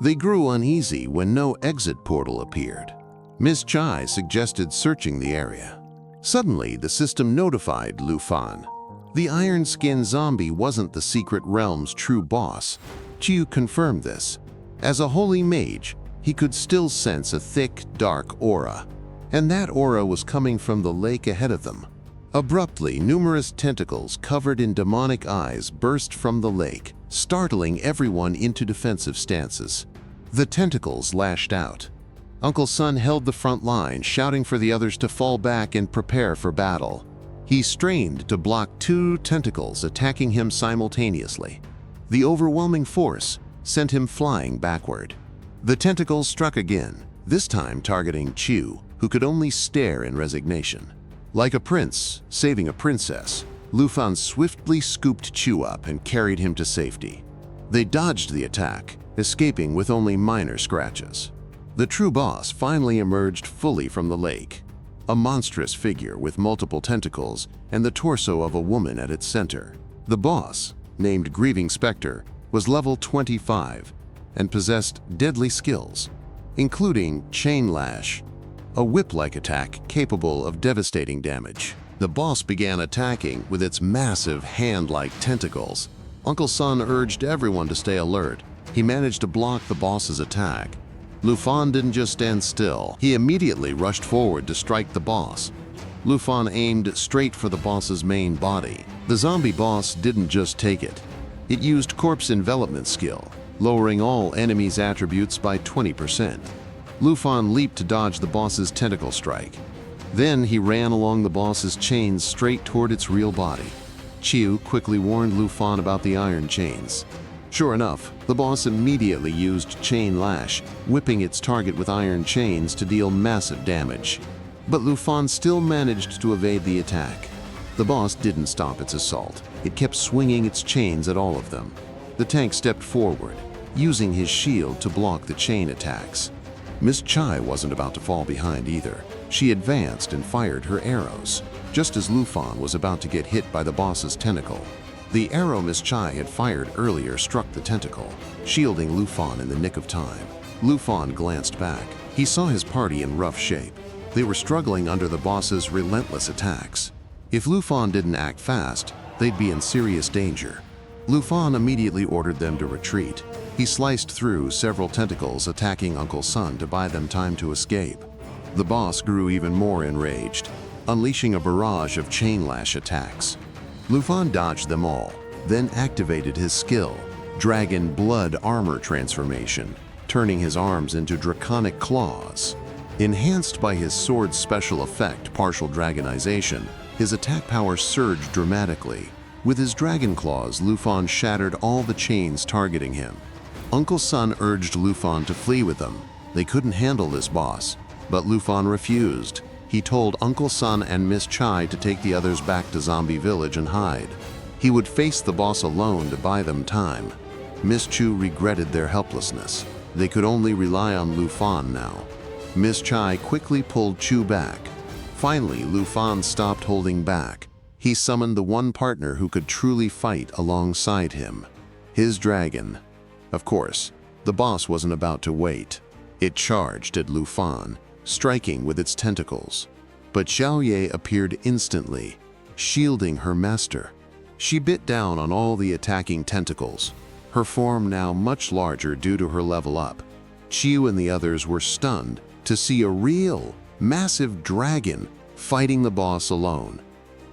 They grew uneasy when no exit portal appeared. Miss Chai suggested searching the area. Suddenly, the system notified Lufan. The iron-skinned zombie wasn't the secret realm's true boss. Chiu confirmed this. As a holy mage, he could still sense a thick, dark aura. And that aura was coming from the lake ahead of them. Abruptly, numerous tentacles covered in demonic eyes burst from the lake, startling everyone into defensive stances. The tentacles lashed out. Uncle Sun held the front line, shouting for the others to fall back and prepare for battle. He strained to block two tentacles attacking him simultaneously. The overwhelming force sent him flying backward. The tentacles struck again, this time targeting Chiu, who could only stare in resignation. Like a prince saving a princess, Lufan swiftly scooped Chiu up and carried him to safety. They dodged the attack, escaping with only minor scratches. The true boss finally emerged fully from the lake. A monstrous figure with multiple tentacles and the torso of a woman at its center. The boss, named Grieving Spectre, was level 25 and possessed deadly skills, including Chain Lash, a whip-like attack capable of devastating damage. The boss began attacking with its massive hand-like tentacles. Uncle Sun urged everyone to stay alert. He managed to block the boss's attack. Lufan didn't just stand still. He immediately rushed forward to strike the boss. Lufan aimed straight for the boss's main body. The zombie boss didn't just take it. It used corpse envelopment skill, lowering all enemies' attributes by 20%. Lufan leaped to dodge the boss's tentacle strike. Then he ran along the boss's chains straight toward its real body. Chiu quickly warned Lufan about the iron chains. Sure enough, the boss immediately used Chain Lash, whipping its target with iron chains to deal massive damage. But Lufan still managed to evade the attack. The boss didn't stop its assault. It kept swinging its chains at all of them. The tank stepped forward, using his shield to block the chain attacks. Miss Chai wasn't about to fall behind either. She advanced and fired her arrows, just as Lufan was about to get hit by the boss's tentacle. The arrow Miss Chai had fired earlier struck the tentacle, shielding Lufan in the nick of time. Lufan glanced back. He saw his party in rough shape. They were struggling under the boss's relentless attacks. If Lufan didn't act fast, they'd be in serious danger. Lufan immediately ordered them to retreat. He sliced through several tentacles, attacking Uncle Sun to buy them time to escape. The boss grew even more enraged, unleashing a barrage of chain lash attacks. Lufan dodged them all, then activated his skill, Dragon Blood Armor Transformation, turning his arms into draconic claws. Enhanced by his sword's special effect, Partial Dragonization, his attack power surged dramatically. With his dragon claws, Lufan shattered all the chains targeting him. Uncle Sun urged Lufan to flee with them. They couldn't handle this boss, but Lufan refused. He told Uncle Sun and Miss Chai to take the others back to Zombie Village and hide. He would face the boss alone to buy them time. Miss Chiu regretted their helplessness. They could only rely on Lufan now. Miss Chai quickly pulled Chiu back. Finally, Lufan stopped holding back. He summoned the one partner who could truly fight alongside him, his dragon. Of course, the boss wasn't about to wait. It charged at Lufan, striking with its tentacles. But Xiaoye appeared instantly, shielding her master. She bit down on all the attacking tentacles, her form now much larger due to her level up. Chiu and the others were stunned to see a real, massive dragon fighting the boss alone.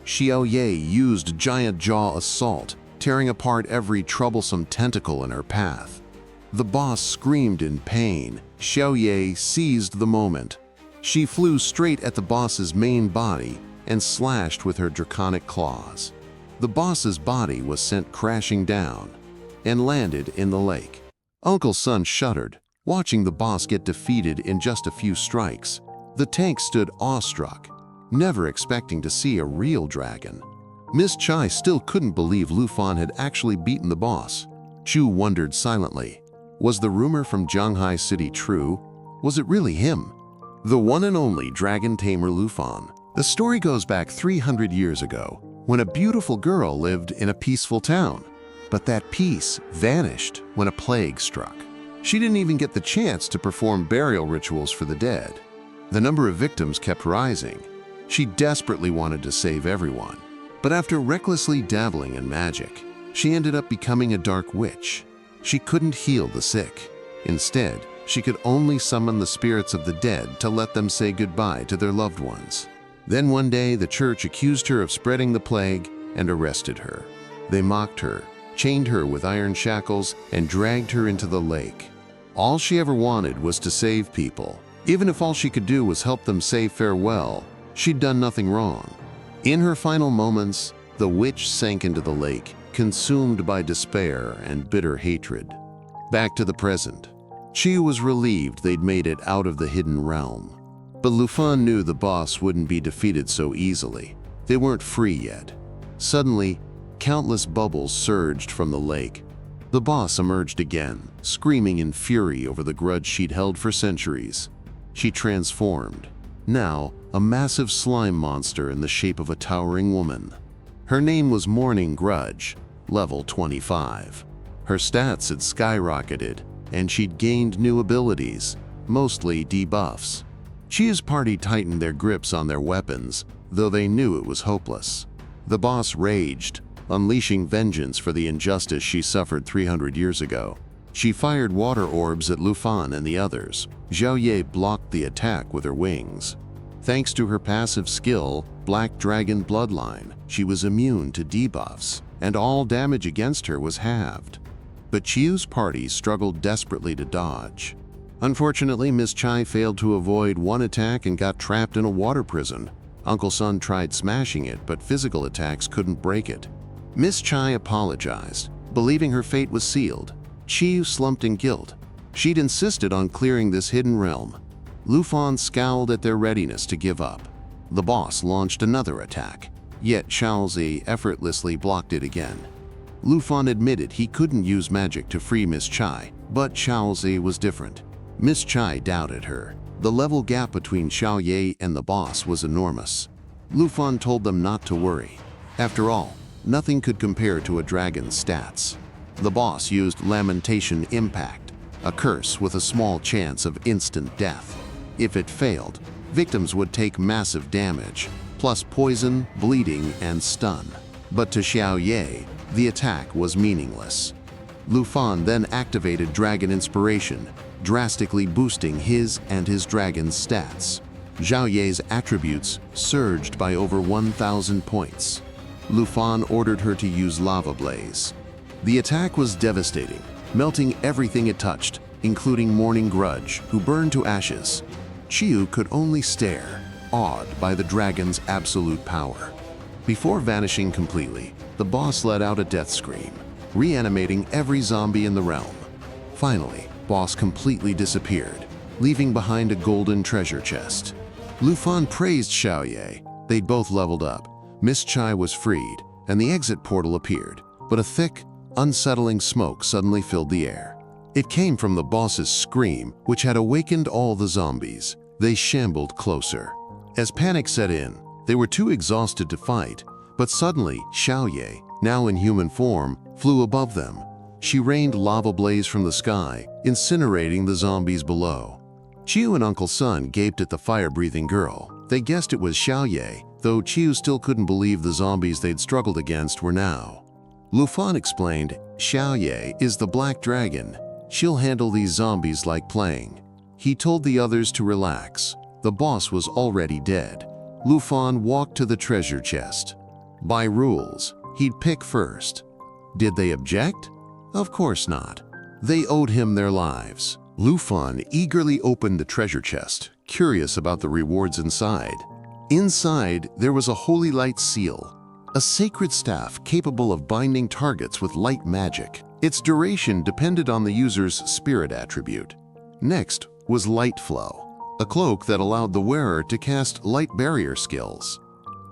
Xiaoye used Giant Jaw Assault, tearing apart every troublesome tentacle in her path. The boss screamed in pain. Xiaoye seized the moment. She flew straight at the boss's main body and slashed with her draconic claws. The boss's body was sent crashing down and landed in the lake. Uncle Sun shuddered, watching the boss get defeated in just a few strikes. The tank stood awestruck, never expecting to see a real dragon. Miss Chai still couldn't believe Lufan had actually beaten the boss. Chiu wondered silently. Was the rumor from Zhanghai City true? Was it really him? The one and only dragon tamer Lufan. The story goes back 300 years ago, when a beautiful girl lived in a peaceful town. But that peace vanished when a plague struck. She didn't even get the chance to perform burial rituals for the dead. The number of victims kept rising. She desperately wanted to save everyone. But after recklessly dabbling in magic, she ended up becoming a dark witch. She couldn't heal the sick. Instead, she could only summon the spirits of the dead to let them say goodbye to their loved ones. Then one day, the church accused her of spreading the plague and arrested her. They mocked her, chained her with iron shackles, and dragged her into the lake. All she ever wanted was to save people. Even if all she could do was help them say farewell, she'd done nothing wrong. In her final moments, the witch sank into the lake, consumed by despair and bitter hatred. Back to the present. Chiu was relieved they'd made it out of the hidden realm. But Lufan knew the boss wouldn't be defeated so easily. They weren't free yet. Suddenly, countless bubbles surged from the lake. The boss emerged again, screaming in fury over the grudge she'd held for centuries. She transformed, now a massive slime monster in the shape of a towering woman. Her name was Morning Grudge, level 25. Her stats had skyrocketed, and she'd gained new abilities, mostly debuffs. Chiu's party tightened their grips on their weapons, though they knew it was hopeless. The boss raged, unleashing vengeance for the injustice she suffered 300 years ago. She fired water orbs at Lufan and the others. Xiaoye blocked the attack with her wings. Thanks to her passive skill, Black Dragon Bloodline, she was immune to debuffs, and all damage against her was halved. But Chiu's party struggled desperately to dodge. Unfortunately, Miss Chai failed to avoid one attack and got trapped in a water prison. Uncle Sun tried smashing it, but physical attacks couldn't break it. Miss Chai apologized, believing her fate was sealed. Chiu slumped in guilt. She'd insisted on clearing this hidden realm. Lufan scowled at their readiness to give up. The boss launched another attack, yet Xiaozi effortlessly blocked it again. Lufan admitted he couldn't use magic to free Miss Chai, but Xiaozi was different. Miss Chai doubted her. The level gap between Xiaoye and the boss was enormous. Lufan told them not to worry. After all, nothing could compare to a dragon's stats. The boss used Lamentation Impact, a curse with a small chance of instant death. If it failed, victims would take massive damage, plus poison, bleeding, and stun. But to Xiaoye, the attack was meaningless. Lufan then activated Dragon Inspiration, drastically boosting his and his dragon's stats. Xiaoye's attributes surged by over 1,000 points. Lufan ordered her to use Lava Blaze. The attack was devastating, melting everything it touched, including Morning Grudge, who burned to ashes. Chiu could only stare, awed by the dragon's absolute power. Before vanishing completely, the boss let out a death scream, reanimating every zombie in the realm. Finally, boss completely disappeared, leaving behind a golden treasure chest. Lufan praised Xiaoye. They'd both leveled up. Miss Chai was freed, and the exit portal appeared, but a thick, unsettling smoke suddenly filled the air. It came from the boss's scream, which had awakened all the zombies. They shambled closer. As panic set in, they were too exhausted to fight, but suddenly Xiaoye, now in human form, flew above them. She rained lava blaze from the sky, incinerating the zombies below. Chiu and Uncle Sun gaped at the fire-breathing girl. They guessed it was Xiaoye, though Chiu still couldn't believe the zombies they'd struggled against were now. Lufan explained, "Xiaoye is the black dragon. She'll handle these zombies like playing." He told the others to relax. The boss was already dead. Lufan walked to the treasure chest. By rules, he'd pick first. Did they object? Of course not. They owed him their lives. Lufan eagerly opened the treasure chest, curious about the rewards inside. Inside, there was a holy light seal, a sacred staff capable of binding targets with light magic. Its duration depended on the user's spirit attribute. Next was light flow, a cloak that allowed the wearer to cast light barrier skills.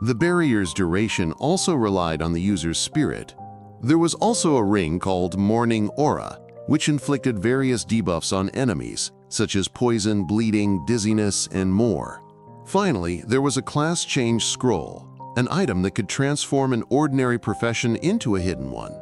The barrier's duration also relied on the user's spirit. There was also a ring called Morning Aura, which inflicted various debuffs on enemies, such as poison, bleeding, dizziness, and more. Finally, there was a class change scroll, an item that could transform an ordinary profession into a hidden one.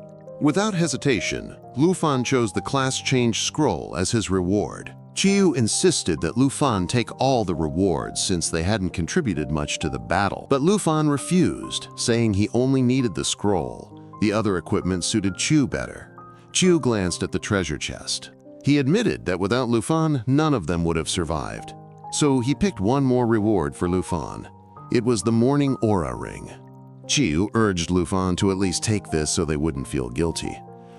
Without hesitation, Lufan chose the class change scroll as his reward. Chiu insisted that Lufan take all the rewards since they hadn't contributed much to the battle, but Lufan refused, saying he only needed the scroll. The other equipment suited Chiu better. Chiu glanced at the treasure chest. He admitted that without Lufan, none of them would have survived. So he picked one more reward for Lufan. It was the Morning Aura ring. Chiu urged Lufan to at least take this so they wouldn't feel guilty.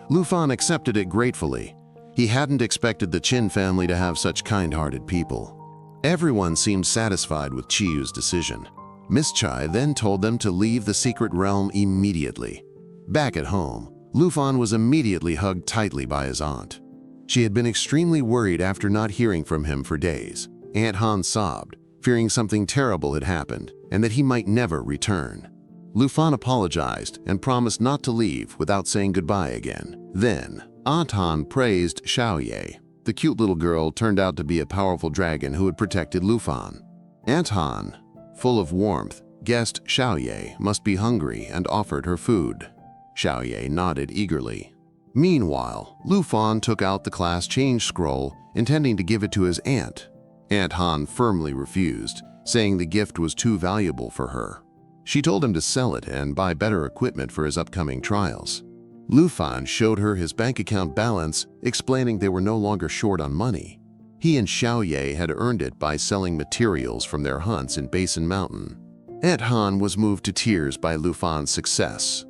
Lufan accepted it gratefully. He hadn't expected the Qin family to have such kind-hearted people. Everyone seemed satisfied with Chiu's decision. Miss Chai then told them to leave the secret realm immediately. Back at home, Lufan was immediately hugged tightly by his aunt. She had been extremely worried after not hearing from him for days. Aunt Han sobbed, fearing something terrible had happened and that he might never return. Lufan apologized and promised not to leave without saying goodbye again. Then, Aunt Han praised Xiaoye. The cute little girl turned out to be a powerful dragon who had protected Lufan. Aunt Han, full of warmth, guessed Xiaoye must be hungry and offered her food. Xiaoye nodded eagerly. Meanwhile, Lufan took out the class change scroll, intending to give it to his aunt. Aunt Han firmly refused, saying the gift was too valuable for her. She told him to sell it and buy better equipment for his upcoming trials. Lufan showed her his bank account balance, explaining they were no longer short on money. He and Xiaoye had earned it by selling materials from their hunts in Basin Mountain. Aunt Han was moved to tears by Lufan's success.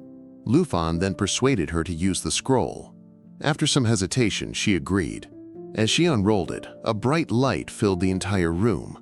Lufan then persuaded her to use the scroll. After some hesitation, she agreed. As she unrolled it, a bright light filled the entire room.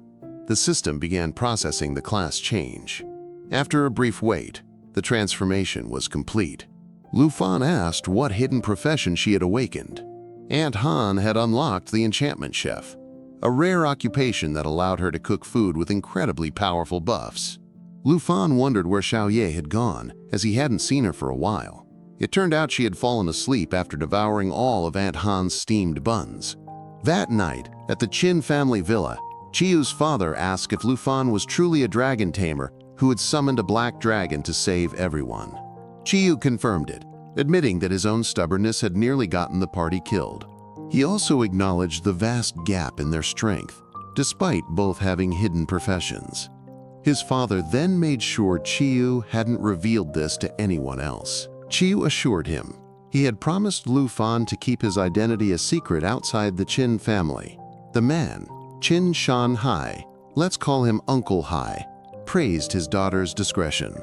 The system began processing the class change. After a brief wait, the transformation was complete. Lufan asked what hidden profession she had awakened. Aunt Han had unlocked the enchantment chef, a rare occupation that allowed her to cook food with incredibly powerful buffs. Lufan wondered where Xiaoye had gone, as he hadn't seen her for a while. It turned out she had fallen asleep after devouring all of Aunt Han's steamed buns. That night, at the Qin family villa, Chiu's father asked if Lufan was truly a dragon tamer who had summoned a black dragon to save everyone. Chiu confirmed it, admitting that his own stubbornness had nearly gotten the party killed. He also acknowledged the vast gap in their strength, despite both having hidden professions. His father then made sure Chiu hadn't revealed this to anyone else. Chiu assured him he had promised Lufan to keep his identity a secret outside the Qin family. The man, Qin Shan Hai, let's call him Uncle Hai, praised his daughter's discretion.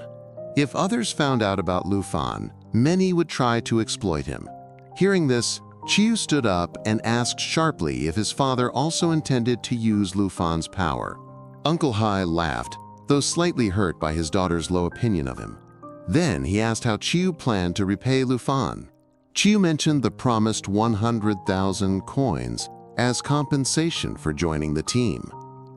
If others found out about Lufan, many would try to exploit him. Hearing this, Chiu stood up and asked sharply if his father also intended to use Lufan's power. Uncle Hai laughed, though slightly hurt by his daughter's low opinion of him. Then he asked how Chiu planned to repay Lufan. Chiu mentioned the promised 100,000 coins as compensation for joining the team.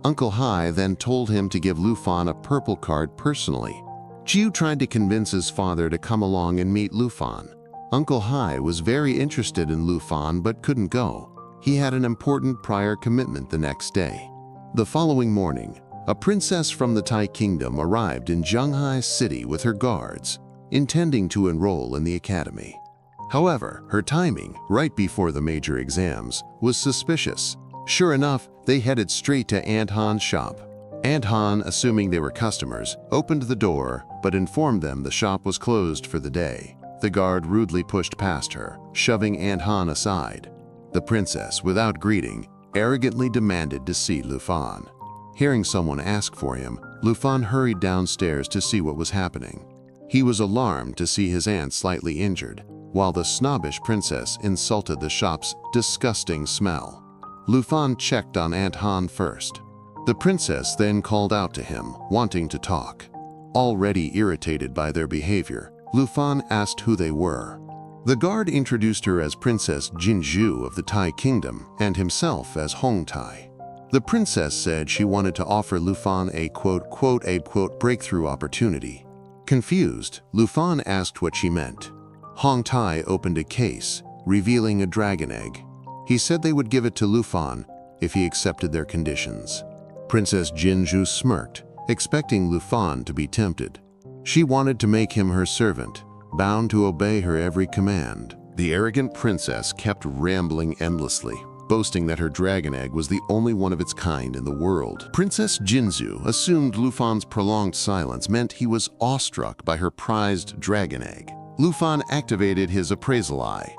Uncle Hai then told him to give Lufan a purple card personally. Chiu tried to convince his father to come along and meet Lufan. Uncle Hai was very interested in Lufan but couldn't go. He had an important prior commitment the next day. The following morning, a princess from the Tai Kingdom arrived in Zhanghai City with her guards, intending to enroll in the academy. However, her timing, right before the major exams, was suspicious. Sure enough, they headed straight to Aunt Han's shop. Aunt Han, assuming they were customers, opened the door but informed them the shop was closed for the day. The guard rudely pushed past her, shoving Aunt Han aside. The princess, without greeting, arrogantly demanded to see Lufan. Hearing someone ask for him, Lufan hurried downstairs to see what was happening. He was alarmed to see his aunt slightly injured, while the snobbish princess insulted the shop's disgusting smell. Lufan checked on Aunt Han first. The princess then called out to him, wanting to talk. Already irritated by their behavior, Lufan asked who they were. The guard introduced her as Princess Jinzhu of the Tai Kingdom and himself as Hong Tai. The princess said she wanted to offer Lufan a quote, breakthrough opportunity. Confused, Lufan asked what she meant. Hong Tai opened a case, revealing a dragon egg. He said they would give it to Lufan if he accepted their conditions. Princess Jinzhu smirked, expecting Lufan to be tempted. She wanted to make him her servant, bound to obey her every command. The arrogant princess kept rambling endlessly, boasting that her dragon egg was the only one of its kind in the world. Princess Jinzhu assumed Lufan's prolonged silence meant he was awestruck by her prized dragon egg. Lufan activated his appraisal eye.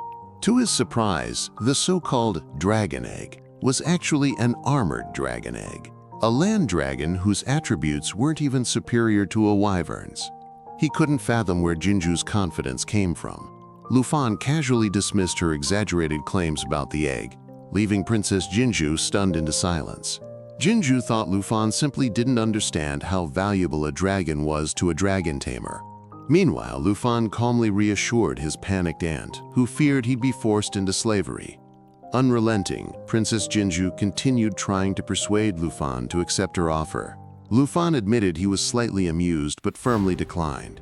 To his surprise, the so-called dragon egg was actually an armored dragon egg, a land dragon whose attributes weren't even superior to a wyvern's. He couldn't fathom where Jinzhu's confidence came from. Lufan casually dismissed her exaggerated claims about the egg, leaving Princess Jinzhu stunned into silence. Jinzhu thought Lufan simply didn't understand how valuable a dragon was to a dragon tamer. Meanwhile, Lufan calmly reassured his panicked aunt, who feared he'd be forced into slavery. Unrelenting, Princess Jinzhu continued trying to persuade Lufan to accept her offer. Lufan admitted he was slightly amused but firmly declined.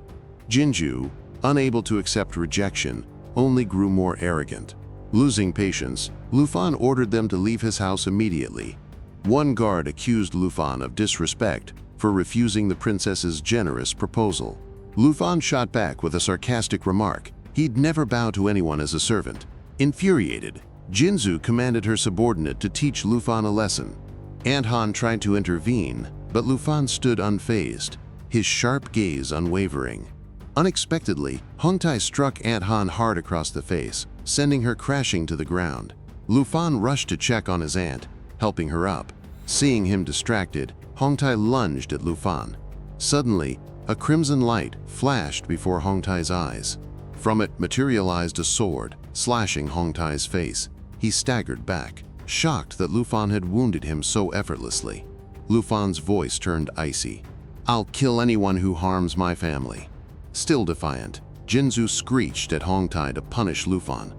Jinzhu, unable to accept rejection, only grew more arrogant. Losing patience, Lufan ordered them to leave his house immediately. One guard accused Lufan of disrespect for refusing the princess's generous proposal. Lufan shot back with a sarcastic remark. He'd never bow to anyone as a servant. Infuriated, Jinzhu commanded her subordinate to teach Lufan a lesson. Aunt Han tried to intervene, but Lufan stood unfazed, his sharp gaze unwavering. Unexpectedly, Hong Tai struck Aunt Han hard across the face, sending her crashing to the ground. Lufan rushed to check on his aunt, helping her up. Seeing him distracted, Hong Tai lunged at Lufan. Suddenly, a crimson light flashed before Hong Tai's eyes. From it materialized a sword, slashing Hong Tai's face. He staggered back, shocked that Lufan had wounded him so effortlessly. Lufan's voice turned icy. "I'll kill anyone who harms my family." Still defiant, Jinzhu screeched at Hong Tai to punish Lufan.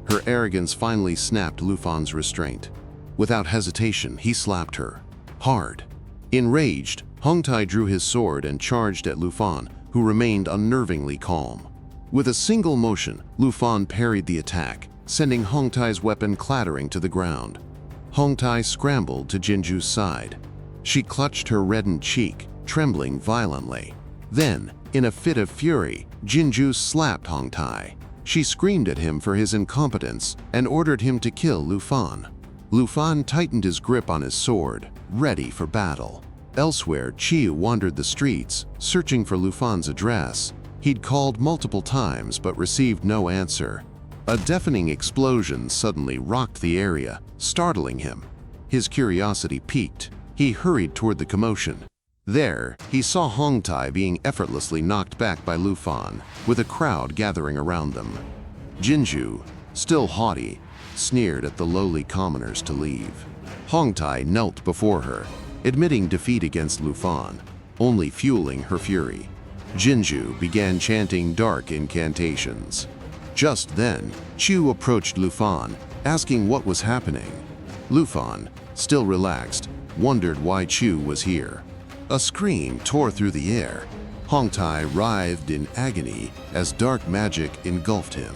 Her arrogance finally snapped Lufan's restraint. Without hesitation, he slapped her. Hard. Enraged, Hong Tai drew his sword and charged at Lufan, who remained unnervingly calm. With a single motion, Lufan parried the attack, sending Hong Tai's weapon clattering to the ground. Hong Tai scrambled to Jinzhu's side. She clutched her reddened cheek, trembling violently. Then, in a fit of fury, Jinzhu slapped Hong Tai. She screamed at him for his incompetence and ordered him to kill Lufan. Lufan tightened his grip on his sword, ready for battle. Elsewhere, Chiu wandered the streets, searching for Lufan's address. He'd called multiple times but received no answer. A deafening explosion suddenly rocked the area, startling him. His curiosity piqued. He hurried toward the commotion. There, he saw Hong Tai being effortlessly knocked back by Lufan, with a crowd gathering around them. Jinzhu, still haughty, sneered at the lowly commoners to leave. Hong Tai knelt before her, admitting defeat against Lufan, only fueling her fury. Jinzhu began chanting dark incantations. Just then, Chiu approached Lufan, asking what was happening. Lufan, still relaxed, wondered why Chiu was here. A scream tore through the air. Hong Tai writhed in agony as dark magic engulfed him.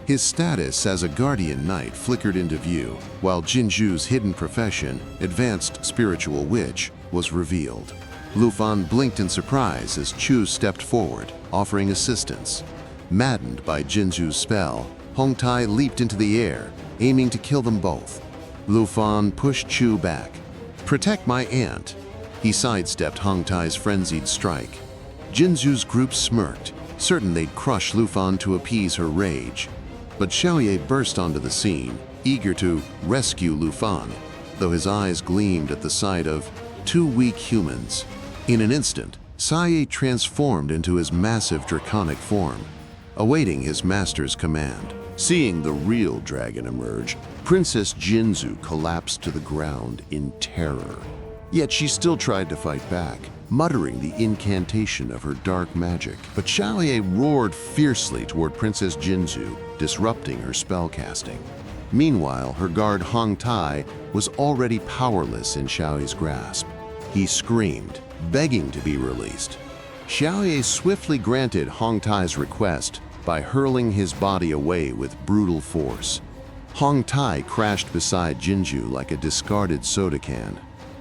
His status as a guardian knight flickered into view, while Jinzhu's hidden profession, advanced spiritual witch, was revealed. Lufan blinked in surprise as Chiu stepped forward, offering assistance. Maddened by Jinzhu's spell, Hongtai leaped into the air, aiming to kill them both. Lufan pushed Chiu back. "Protect my aunt." He sidestepped Hongtai's frenzied strike. Jinzhu's group smirked, certain they'd crush Lufan to appease her rage. But Xiaoye burst onto the scene, eager to rescue Lufan, though his eyes gleamed at the sight of two weak humans. In an instant, Xiaoye transformed into his massive draconic form, awaiting his master's command. Seeing the real dragon emerge, Princess Jinzhu collapsed to the ground in terror. Yet she still tried to fight back, muttering the incantation of her dark magic. But Xiaoye roared fiercely toward Princess Jinzhu, disrupting her spellcasting. Meanwhile, her guard Hongtai was already powerless in Xiaoye's grasp. He screamed, begging to be released. Xiaoye swiftly granted Hongtai's request by hurling his body away with brutal force. Hongtai crashed beside Jinzhu like a discarded soda can.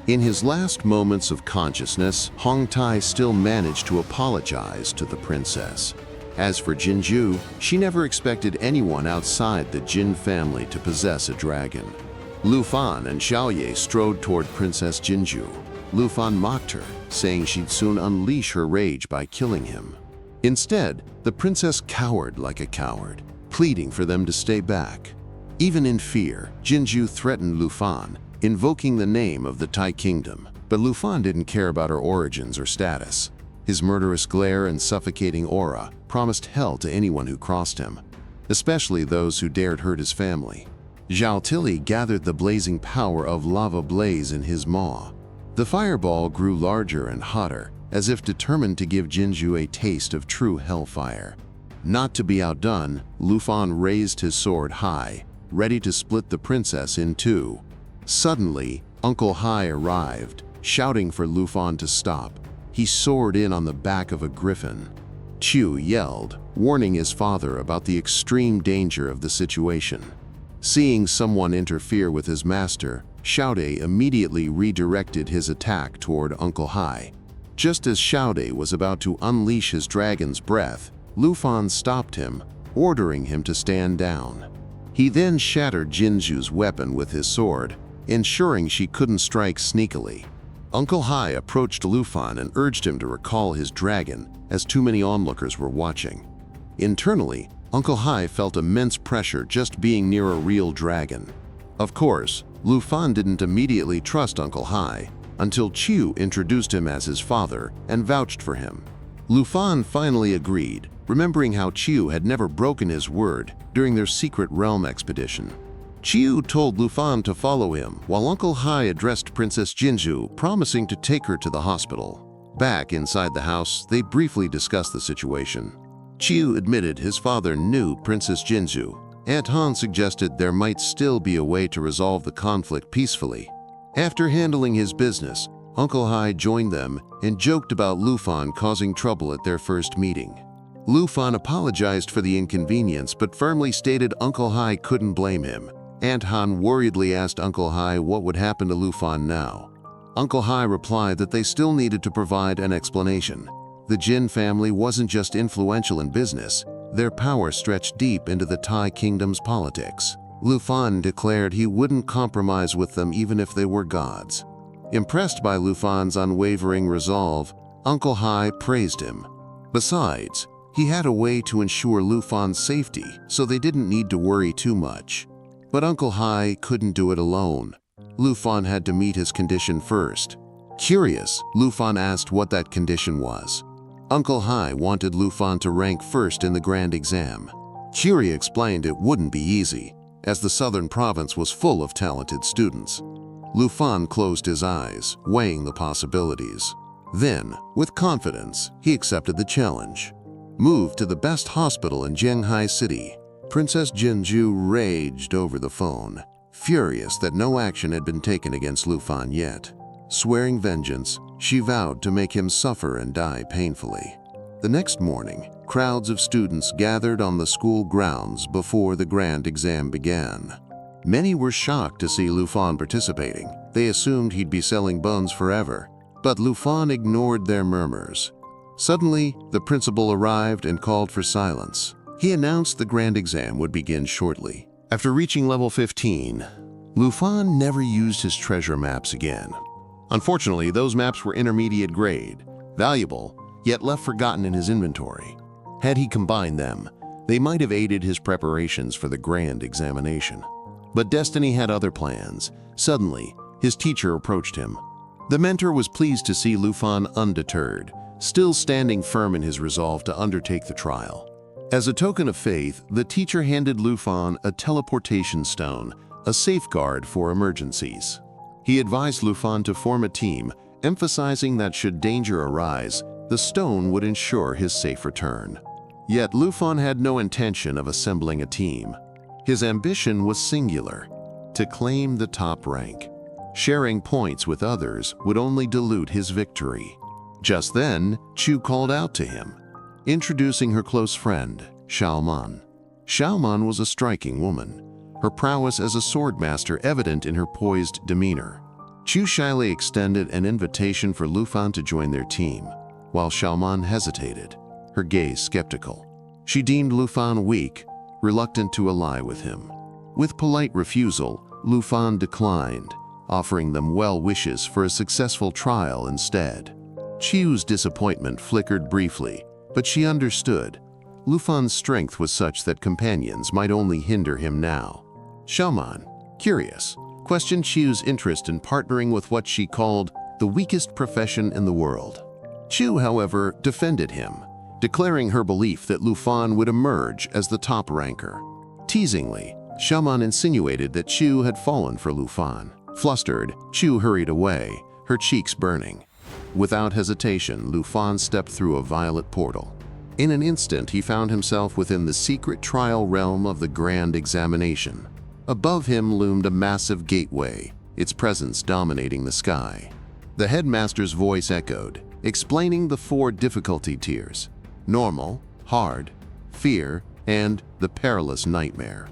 In his last moments of consciousness, Hongtai still managed to apologize to the princess. As for Jinzhu, she never expected anyone outside the Jin family to possess a dragon. Lufan and Xiaoye strode toward Princess Jinzhu. Lufan mocked her, saying she'd soon unleash her rage by killing him. Instead, the princess cowered like a coward, pleading for them to stay back. Even in fear, Jinzhu threatened Lufan, invoking the name of the Tai Kingdom. But Lufan didn't care about her origins or status. His murderous glare and suffocating aura promised hell to anyone who crossed him, especially those who dared hurt his family. Zhao Tili gathered the blazing power of lava blaze in his maw. The fireball grew larger and hotter, as if determined to give Jinzhu a taste of true hellfire. Not to be outdone, Lufan raised his sword high, ready to split the princess in two. Suddenly, Uncle Hai arrived, shouting for Lufan to stop. He soared in on the back of a griffin. Chiu yelled, warning his father about the extreme danger of the situation. Seeing someone interfere with his master, Xiaode immediately redirected his attack toward Uncle Hai. Just as Xiaode was about to unleash his dragon's breath, Lufan stopped him, ordering him to stand down. He then shattered Jinzhu's weapon with his sword, ensuring she couldn't strike sneakily. Uncle Hai approached Lufan and urged him to recall his dragon, as too many onlookers were watching. Internally, Uncle Hai felt immense pressure just being near a real dragon. Of course, Lufan didn't immediately trust Uncle Hai until Chiu introduced him as his father and vouched for him. Lufan finally agreed, remembering how Chiu had never broken his word during their secret realm expedition. Chiu told Lufan to follow him, while Uncle Hai addressed Princess Jinzhu, promising to take her to the hospital. Back inside the house, they briefly discussed the situation. Chiu admitted his father knew Princess Jinzhu. Aunt Han suggested there might still be a way to resolve the conflict peacefully. After handling his business, Uncle Hai joined them and joked about Lufan causing trouble at their first meeting. Lufan apologized for the inconvenience but firmly stated Uncle Hai couldn't blame him. Aunt Han worriedly asked Uncle Hai what would happen to Lufan now. Uncle Hai replied that they still needed to provide an explanation. The Jin family wasn't just influential in business, their power stretched deep into the Tai Kingdom's politics. Lufan declared he wouldn't compromise with them even if they were gods. Impressed by Lufan's unwavering resolve, Uncle Hai praised him. Besides, he had a way to ensure Lufan's safety, so they didn't need to worry too much. But Uncle Hai couldn't do it alone. Lufan had to meet his condition first. Curious, Lufan asked what that condition was. Uncle Hai wanted Lufan to rank first in the grand exam. Curie explained it wouldn't be easy, as the southern province was full of talented students. Lufan closed his eyes, weighing the possibilities. Then, with confidence, he accepted the challenge. Moved to the best hospital in Zhenghai City, Princess Jinzhu raged over the phone, furious that no action had been taken against Lufan yet. Swearing vengeance, she vowed to make him suffer and die painfully. The next morning, crowds of students gathered on the school grounds before the grand exam began. Many were shocked to see Lufan participating. They assumed he'd be selling bones forever, but Lufan ignored their murmurs. Suddenly, the principal arrived and called for silence. He announced the grand exam would begin shortly. After reaching level 15, Lufan never used his treasure maps again. Unfortunately, those maps were intermediate grade, valuable, yet left forgotten in his inventory. Had he combined them, they might have aided his preparations for the grand examination. But destiny had other plans. Suddenly, his teacher approached him. The mentor was pleased to see Lufan undeterred, still standing firm in his resolve to undertake the trial. As a token of faith, the teacher handed Lufan a teleportation stone, a safeguard for emergencies. He advised Lufan to form a team, emphasizing that should danger arise, the stone would ensure his safe return. Yet Lufan had no intention of assembling a team. His ambition was singular: to claim the top rank. Sharing points with others would only dilute his victory. Just then, Chiu called out to him, introducing her close friend, Xiaoman. Xiaoman was a striking woman, her prowess as a swordmaster evident in her poised demeanor. Chiu shyly extended an invitation for Lufan to join their team, while Xiaoman hesitated, her gaze skeptical. She deemed Lufan weak, reluctant to ally with him. With polite refusal, Lufan declined, offering them well wishes for a successful trial instead. Chiu's disappointment flickered briefly, but she understood. Lufan's strength was such that companions might only hinder him now. Xiaoman, curious, questioned Chiu's interest in partnering with what she called the weakest profession in the world. Chiu, however, defended him, declaring her belief that Lufan would emerge as the top ranker. Teasingly, Xiaoman insinuated that Chiu had fallen for Lufan. Flustered, Chiu hurried away, her cheeks burning. Without hesitation, Lufan stepped through a violet portal. In an instant, he found himself within the secret trial realm of the grand examination. Above him loomed a massive gateway, its presence dominating the sky. The headmaster's voice echoed, explaining the 4 difficulty tiers: normal, hard, fear, and the perilous nightmare.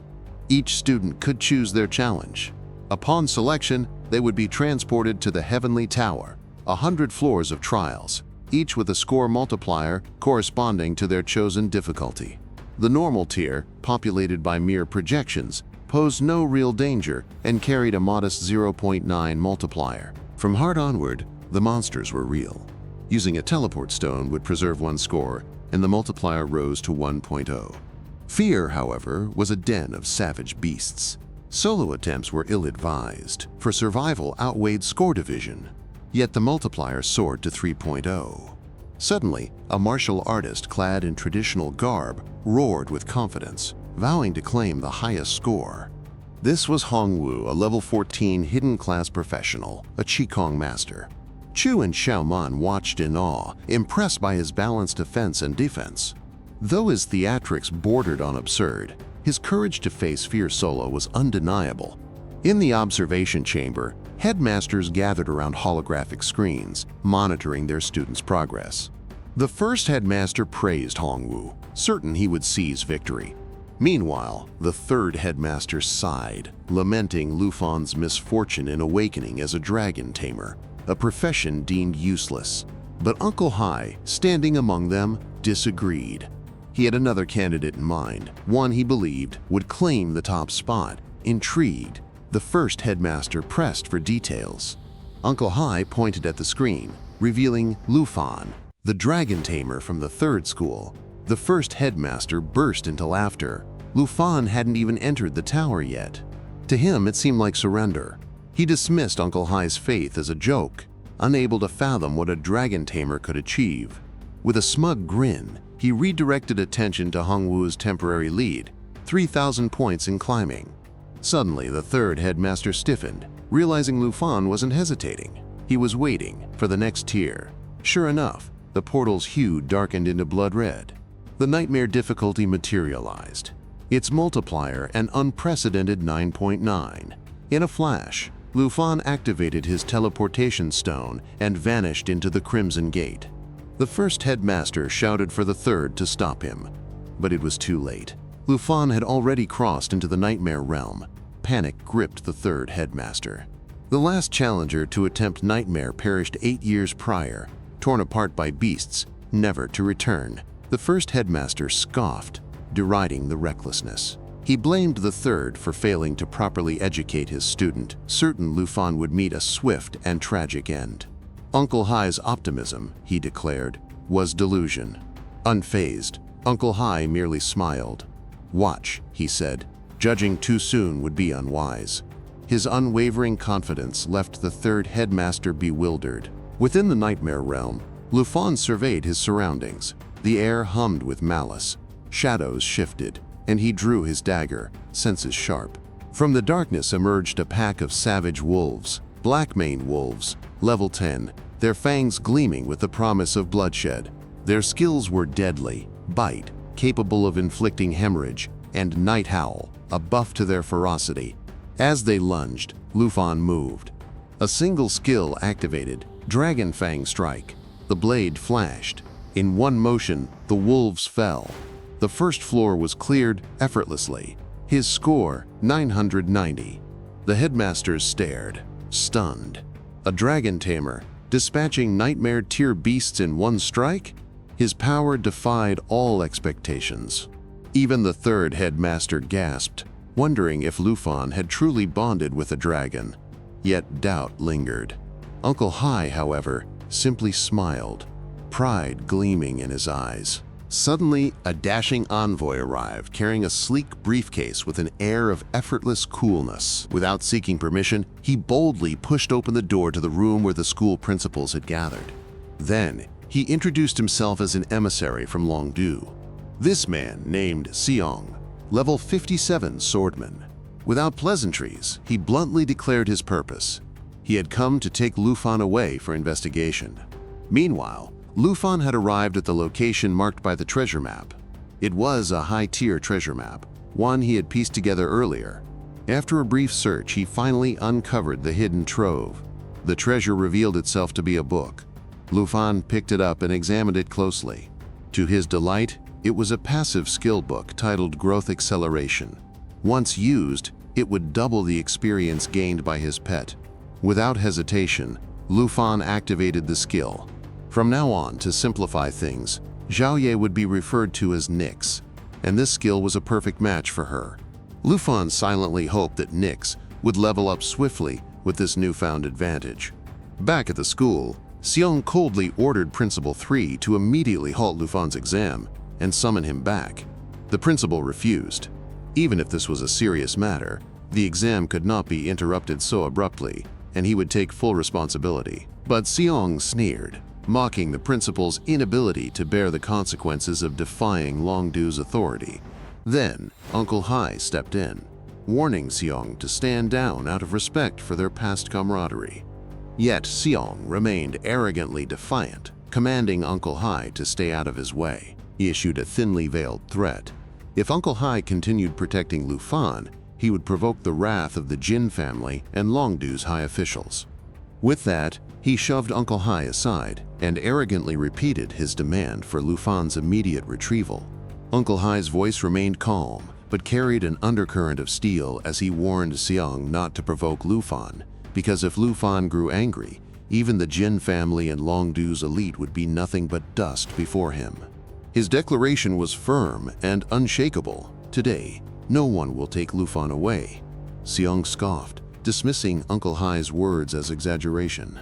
Each student could choose their challenge. Upon selection, they would be transported to the Heavenly Tower, 100 floors of trials, each with a score multiplier corresponding to their chosen difficulty. The normal tier, populated by mere projections, posed no real danger and carried a modest 0.9 multiplier. From hard onward, the monsters were real. Using a teleport stone would preserve one score, and the multiplier rose to 1.0. Fear, however, was a den of savage beasts. Solo attempts were ill-advised, for survival outweighed score division. Yet the multiplier soared to 3.0. Suddenly, a martial artist clad in traditional garb roared with confidence, vowing to claim the highest score. This was Hongwu, a level 14 hidden class professional, a Qigong master. Chiu and Xiaoman watched in awe, impressed by his balanced offense and defense. Though his theatrics bordered on absurd, his courage to face fear solo was undeniable. In the observation chamber, headmasters gathered around holographic screens, monitoring their students' progress. The first headmaster praised Hongwu, certain he would seize victory. Meanwhile, the third headmaster sighed, lamenting Lufan's misfortune in awakening as a dragon tamer, a profession deemed useless. But Uncle Hai, standing among them, disagreed. He had another candidate in mind, one he believed would claim the top spot. Intrigued, the first headmaster pressed for details. Uncle Hai pointed at the screen, revealing Lufan, the dragon tamer from the third school. The first headmaster burst into laughter. Lufan hadn't even entered the tower yet. To him, it seemed like surrender. He dismissed Uncle Hai's faith as a joke, unable to fathom what a dragon tamer could achieve. With a smug grin, he redirected attention to Hongwu's temporary lead, 3,000 points in climbing. Suddenly, the third headmaster stiffened, realizing Lufan wasn't hesitating. He was waiting for the next tier. Sure enough, the portal's hue darkened into blood red. The nightmare difficulty materialized. Its multiplier an unprecedented 9.9. In a flash, Lufan activated his teleportation stone and vanished into the Crimson Gate. The first headmaster shouted for the third to stop him, but it was too late. Lufan had already crossed into the nightmare realm. Panic gripped the third headmaster. The last challenger to attempt nightmare perished 8 years prior, torn apart by beasts, never to return. The first headmaster scoffed, deriding the recklessness. He blamed the third for failing to properly educate his student, certain Lufan would meet a swift and tragic end. Uncle Hai's optimism, he declared, was delusion. Unfazed, Uncle Hai merely smiled. "Watch," he said. "Judging too soon would be unwise." His unwavering confidence left the third headmaster bewildered. Within the nightmare realm, Lufan surveyed his surroundings. The air hummed with malice. Shadows shifted, and he drew his dagger, senses sharp. From the darkness emerged a pack of savage wolves, black-maned wolves, level 10, their fangs gleaming with the promise of bloodshed. Their skills were deadly, bite, capable of inflicting hemorrhage, and night howl, a buff to their ferocity. As they lunged, Lufan moved. A single skill activated, Dragon Fang Strike. The blade flashed. In one motion, the wolves fell. The first floor was cleared effortlessly. His score, 990. The headmasters stared, stunned. A dragon tamer, dispatching nightmare tier beasts in one strike? His power defied all expectations. Even the third headmaster gasped, wondering if Lufan had truly bonded with a dragon. Yet doubt lingered. Uncle Hai, however, simply smiled, pride gleaming in his eyes. Suddenly, a dashing envoy arrived, carrying a sleek briefcase with an air of effortless coolness. Without seeking permission, he boldly pushed open the door to the room where the school principals had gathered. Then, he introduced himself as an emissary from Longdu. This man, named Xiong, level 57 swordsman. Without pleasantries, he bluntly declared his purpose. He had come to take Lufan away for investigation. Meanwhile, Lufan had arrived at the location marked by the treasure map. It was a high-tier treasure map, one he had pieced together earlier. After a brief search, he finally uncovered the hidden trove. The treasure revealed itself to be a book. Lufan picked it up and examined it closely. To his delight, it was a passive skill book titled Growth Acceleration. Once used, it would double the experience gained by his pet. Without hesitation, Lufan activated the skill. From now on, to simplify things, Xiaoye would be referred to as Nyx, and this skill was a perfect match for her. Lufan silently hoped that Nyx would level up swiftly with this newfound advantage. Back at the school, Xiong coldly ordered Principal 3 to immediately halt Lufan's exam and summon him back. The principal refused. Even if this was a serious matter, the exam could not be interrupted so abruptly, and he would take full responsibility. But Xiong sneered, mocking the principal's inability to bear the consequences of defying Longdu's authority. Then, Uncle Hai stepped in, warning Xiong to stand down out of respect for their past camaraderie. Yet Xiong remained arrogantly defiant, commanding Uncle Hai to stay out of his way. He issued a thinly veiled threat. If Uncle Hai continued protecting Lufan, he would provoke the wrath of the Jin family and Longdu's high officials. With that, he shoved Uncle Hai aside and arrogantly repeated his demand for Lufan's immediate retrieval. Uncle Hai's voice remained calm, but carried an undercurrent of steel as he warned Xiong not to provoke Lufan, because if Lufan grew angry, even the Jin family and Longdu's elite would be nothing but dust before him. His declaration was firm and unshakable. Today, no one will take Lufan away. Xiong scoffed, dismissing Uncle Hai's words as exaggeration.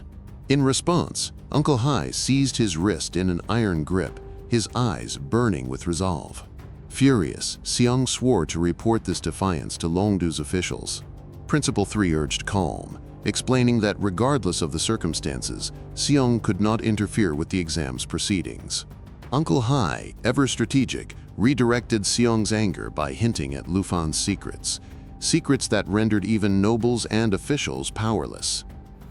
In response, Uncle Hai seized his wrist in an iron grip, his eyes burning with resolve. Furious, Xiong swore to report this defiance to Longdu's officials. Principal 3 urged calm, explaining that regardless of the circumstances, Xiong could not interfere with the exam's proceedings. Uncle Hai, ever strategic, redirected Xiong's anger by hinting at Lufan's secrets that rendered even nobles and officials powerless.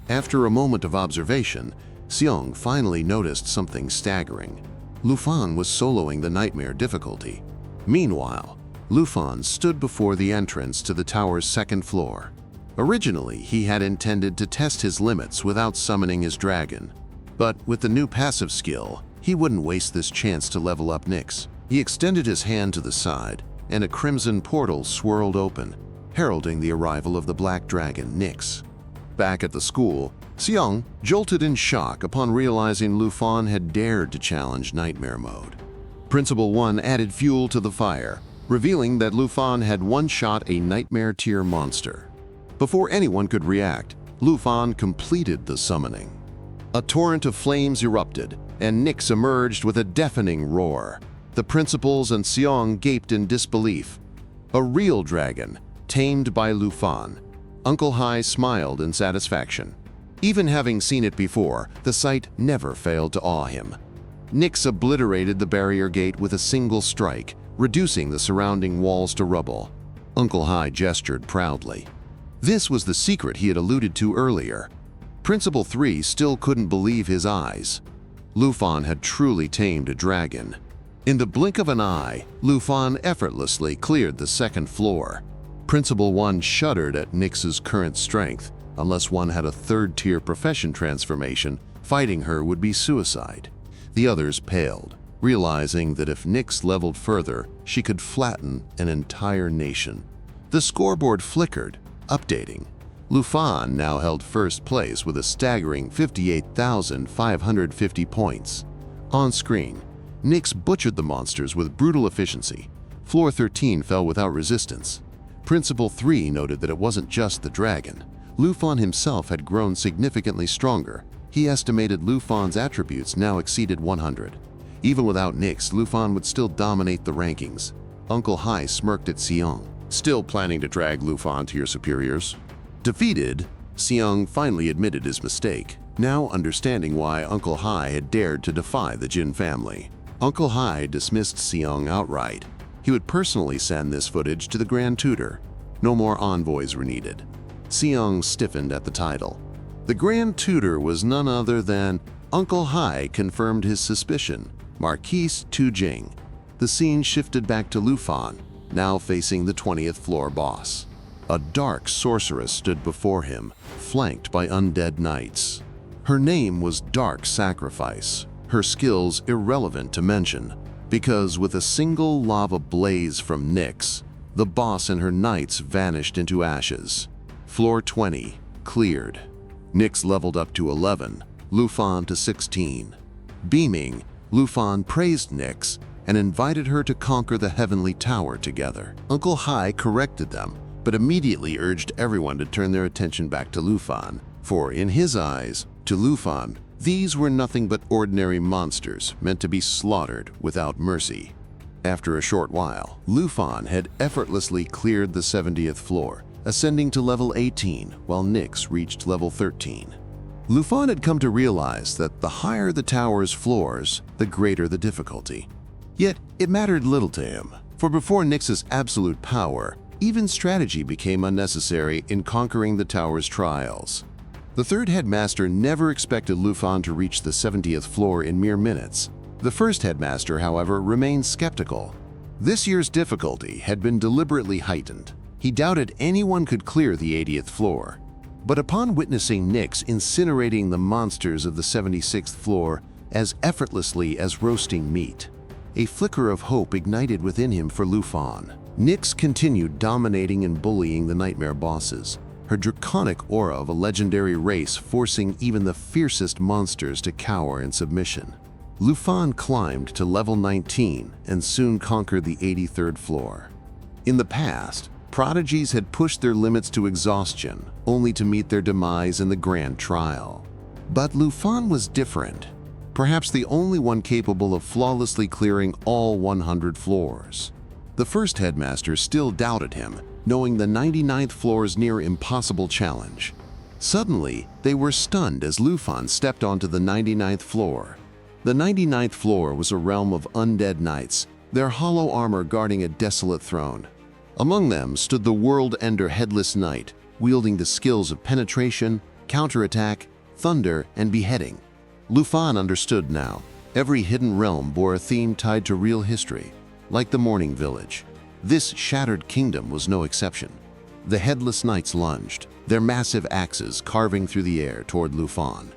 After a moment of observation, Xiong finally noticed something staggering. Lufan was soloing the nightmare difficulty. Meanwhile, Lufan stood before the entrance to the tower's second floor. Originally, he had intended to test his limits without summoning his dragon. But with the new passive skill, He wouldn't waste this chance to level up Nyx. He extended his hand to the side, and a crimson portal swirled open, heralding the arrival of the black dragon, Nyx. Back at the school, Xiang jolted in shock upon realizing Lufan had dared to challenge Nightmare Mode. Principal 1 added fuel to the fire, revealing that Lufan had one-shot a Nightmare-tier monster. Before anyone could react, Lufan completed the summoning. A torrent of flames erupted, and Nyx emerged with a deafening roar. The principals and Xiang gaped in disbelief. A real dragon, tamed by Lufan. Uncle Hai smiled in satisfaction. Even having seen it before, the sight never failed to awe him. Nyx obliterated the barrier gate with a single strike, reducing the surrounding walls to rubble. Uncle Hai gestured proudly. This was the secret he had alluded to earlier. Principal 3 still couldn't believe his eyes. Lufan had truly tamed a dragon. In the blink of an eye, Lufan effortlessly cleared the second floor. Principal 1 shuddered at Nyx's current strength. Unless one had a third-tier profession transformation, fighting her would be suicide. The others paled, realizing that if Nyx leveled further, she could flatten an entire nation. The scoreboard flickered, updating. Lufan now held first place with a staggering 58,550 points. On screen, Nyx butchered the monsters with brutal efficiency. Floor 13 fell without resistance. Principal 3 noted that it wasn't just the dragon. Lufan himself had grown significantly stronger. He estimated Lufan's attributes now exceeded 100. Even without Nyx, Lufan would still dominate the rankings. Uncle Hai smirked at Xiang. Still planning to drag Lufan to your superiors? Defeated, Xiang finally admitted his mistake, now understanding why Uncle Hai had dared to defy the Jin family. Uncle Hai dismissed Xiang outright. He would personally send this footage to the Grand Tutor. No more envoys were needed. Xiang stiffened at the title. The Grand Tutor was none other than Uncle Hai confirmed his suspicion, Marquise Tujing. The scene shifted back to Lufan, now facing the 20th floor boss. A dark sorceress stood before him, flanked by undead knights. Her name was Dark Sacrifice, her skills irrelevant to mention, because with a single lava blaze from Nyx, the boss and her knights vanished into ashes. Floor 20, cleared. Nyx leveled up to 11, Lufan to 16. Beaming, Lufan praised Nyx and invited her to conquer the Heavenly Tower together. Uncle Hai corrected them, but immediately urged everyone to turn their attention back to Lufan, for in his eyes, to Lufan, these were nothing but ordinary monsters meant to be slaughtered without mercy. After a short while, Lufan had effortlessly cleared the 70th floor, ascending to level 18 while Nyx reached level 13. Lufan had come to realize that the higher the tower's floors, the greater the difficulty. Yet it mattered little to him, for before Nyx's absolute power, even strategy became unnecessary in conquering the tower's trials. The third headmaster never expected Lufan to reach the 70th floor in mere minutes. The first headmaster, however, remained skeptical. This year's difficulty had been deliberately heightened. He doubted anyone could clear the 80th floor. But upon witnessing Nyx incinerating the monsters of the 76th floor as effortlessly as roasting meat, a flicker of hope ignited within him for Lufan. Nyx continued dominating and bullying the nightmare bosses, her draconic aura of a legendary race forcing even the fiercest monsters to cower in submission. Lufan climbed to level 19 and soon conquered the 83rd floor. In the past, prodigies had pushed their limits to exhaustion, only to meet their demise in the grand trial. But Lufan was different, perhaps the only one capable of flawlessly clearing all 100 floors. The first headmaster still doubted him, knowing the 99th floor's near impossible challenge. Suddenly, they were stunned as Lufan stepped onto the 99th floor. The 99th floor was a realm of undead knights, their hollow armor guarding a desolate throne. Among them stood the world-ender headless knight, wielding the skills of penetration, counterattack, thunder, and beheading. Lufan understood now. Every hidden realm bore a theme tied to real history, like the Morning Village. This shattered kingdom was no exception. The headless knights lunged, their massive axes carving through the air toward Lufan.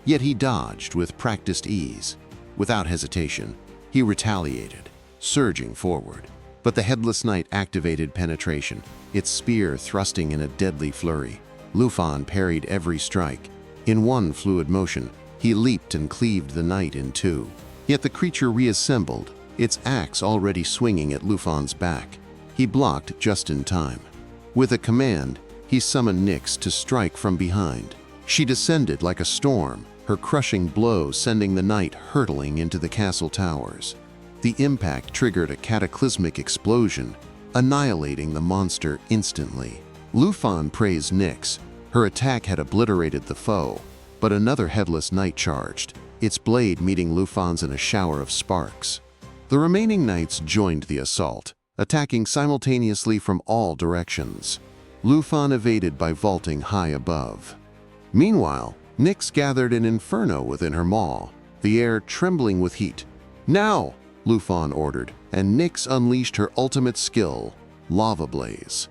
Yet he dodged with practiced ease. Without hesitation, he retaliated, surging forward. But the Headless Knight activated penetration, its spear thrusting in a deadly flurry. Lufan parried every strike. In one fluid motion, he leaped and cleaved the knight in two. Yet the creature reassembled, its axe already swinging at Lufan's back. He blocked just in time. With a command, he summoned Nyx to strike from behind. She descended like a storm, her crushing blow sending the knight hurtling into the castle towers. The impact triggered a cataclysmic explosion, annihilating the monster instantly. Lufan praised Nyx. Her attack had obliterated the foe, but another Headless Knight charged, its blade meeting Lufan's in a shower of sparks. The remaining knights joined the assault, attacking simultaneously from all directions. Lufan evaded by vaulting high above. Meanwhile, Nyx gathered an inferno within her maw, the air trembling with heat. "Now!" Lufan ordered, and Nyx unleashed her ultimate skill, Lava Blaze.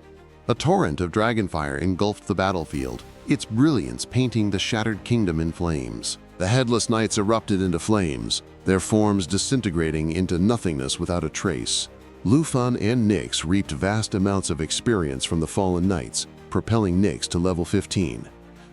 A torrent of dragonfire engulfed the battlefield, its brilliance painting the shattered kingdom in flames. The Headless Knights erupted into flames, their forms disintegrating into nothingness without a trace. Lufan and Nyx reaped vast amounts of experience from the fallen knights, propelling Nyx to level 15.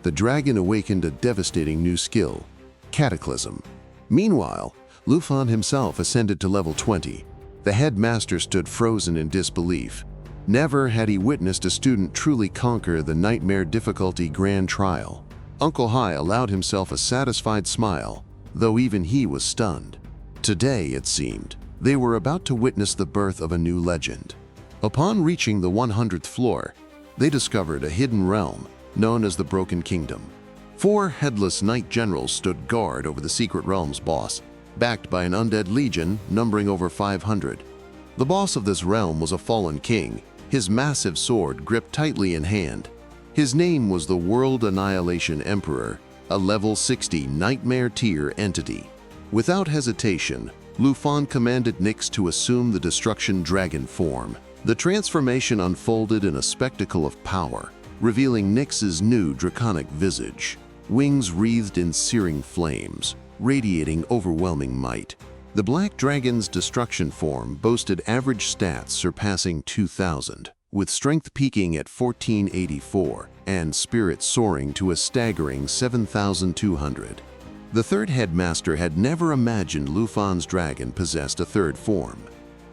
The dragon awakened a devastating new skill, Cataclysm. Meanwhile, Lufan himself ascended to level 20. The headmaster stood frozen in disbelief. Never had he witnessed a student truly conquer the nightmare difficulty grand trial. Uncle Hai allowed himself a satisfied smile, though even he was stunned. Today, it seemed, they were about to witness the birth of a new legend. Upon reaching the 100th floor, they discovered a hidden realm known as the Broken Kingdom. 4 Headless Knight generals stood guard over the secret realm's boss, backed by an undead legion numbering over 500. The boss of this realm was a fallen king, his massive sword gripped tightly in hand. His name was the World Annihilation Emperor, a level 60 nightmare tier entity. Without hesitation, Lufan commanded Nyx to assume the Destruction Dragon form. The transformation unfolded in a spectacle of power, revealing Nyx's new draconic visage, wings wreathed in searing flames, radiating overwhelming might. The Black Dragon's destruction form boasted average stats surpassing 2,000, with strength peaking at 1484 and spirit soaring to a staggering 7,200. The third headmaster had never imagined Lufan's dragon possessed a third form.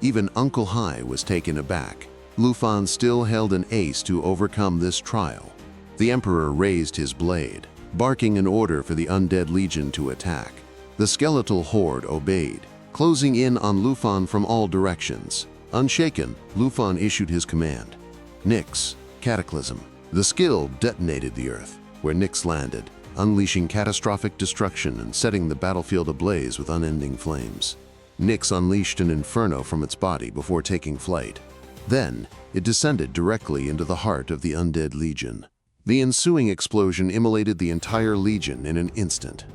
Even Uncle Hai was taken aback. Lufan still held an ace to overcome this trial. The Emperor raised his blade, barking an order for the undead legion to attack. The skeletal horde obeyed, closing in on Lufan from all directions. Unshaken, Lufan issued his command. Nyx, Cataclysm. The skill detonated the earth, where Nyx landed, unleashing catastrophic destruction and setting the battlefield ablaze with unending flames. Nyx unleashed an inferno from its body before taking flight. Then, it descended directly into the heart of the undead legion. The ensuing explosion immolated the entire legion in an instant.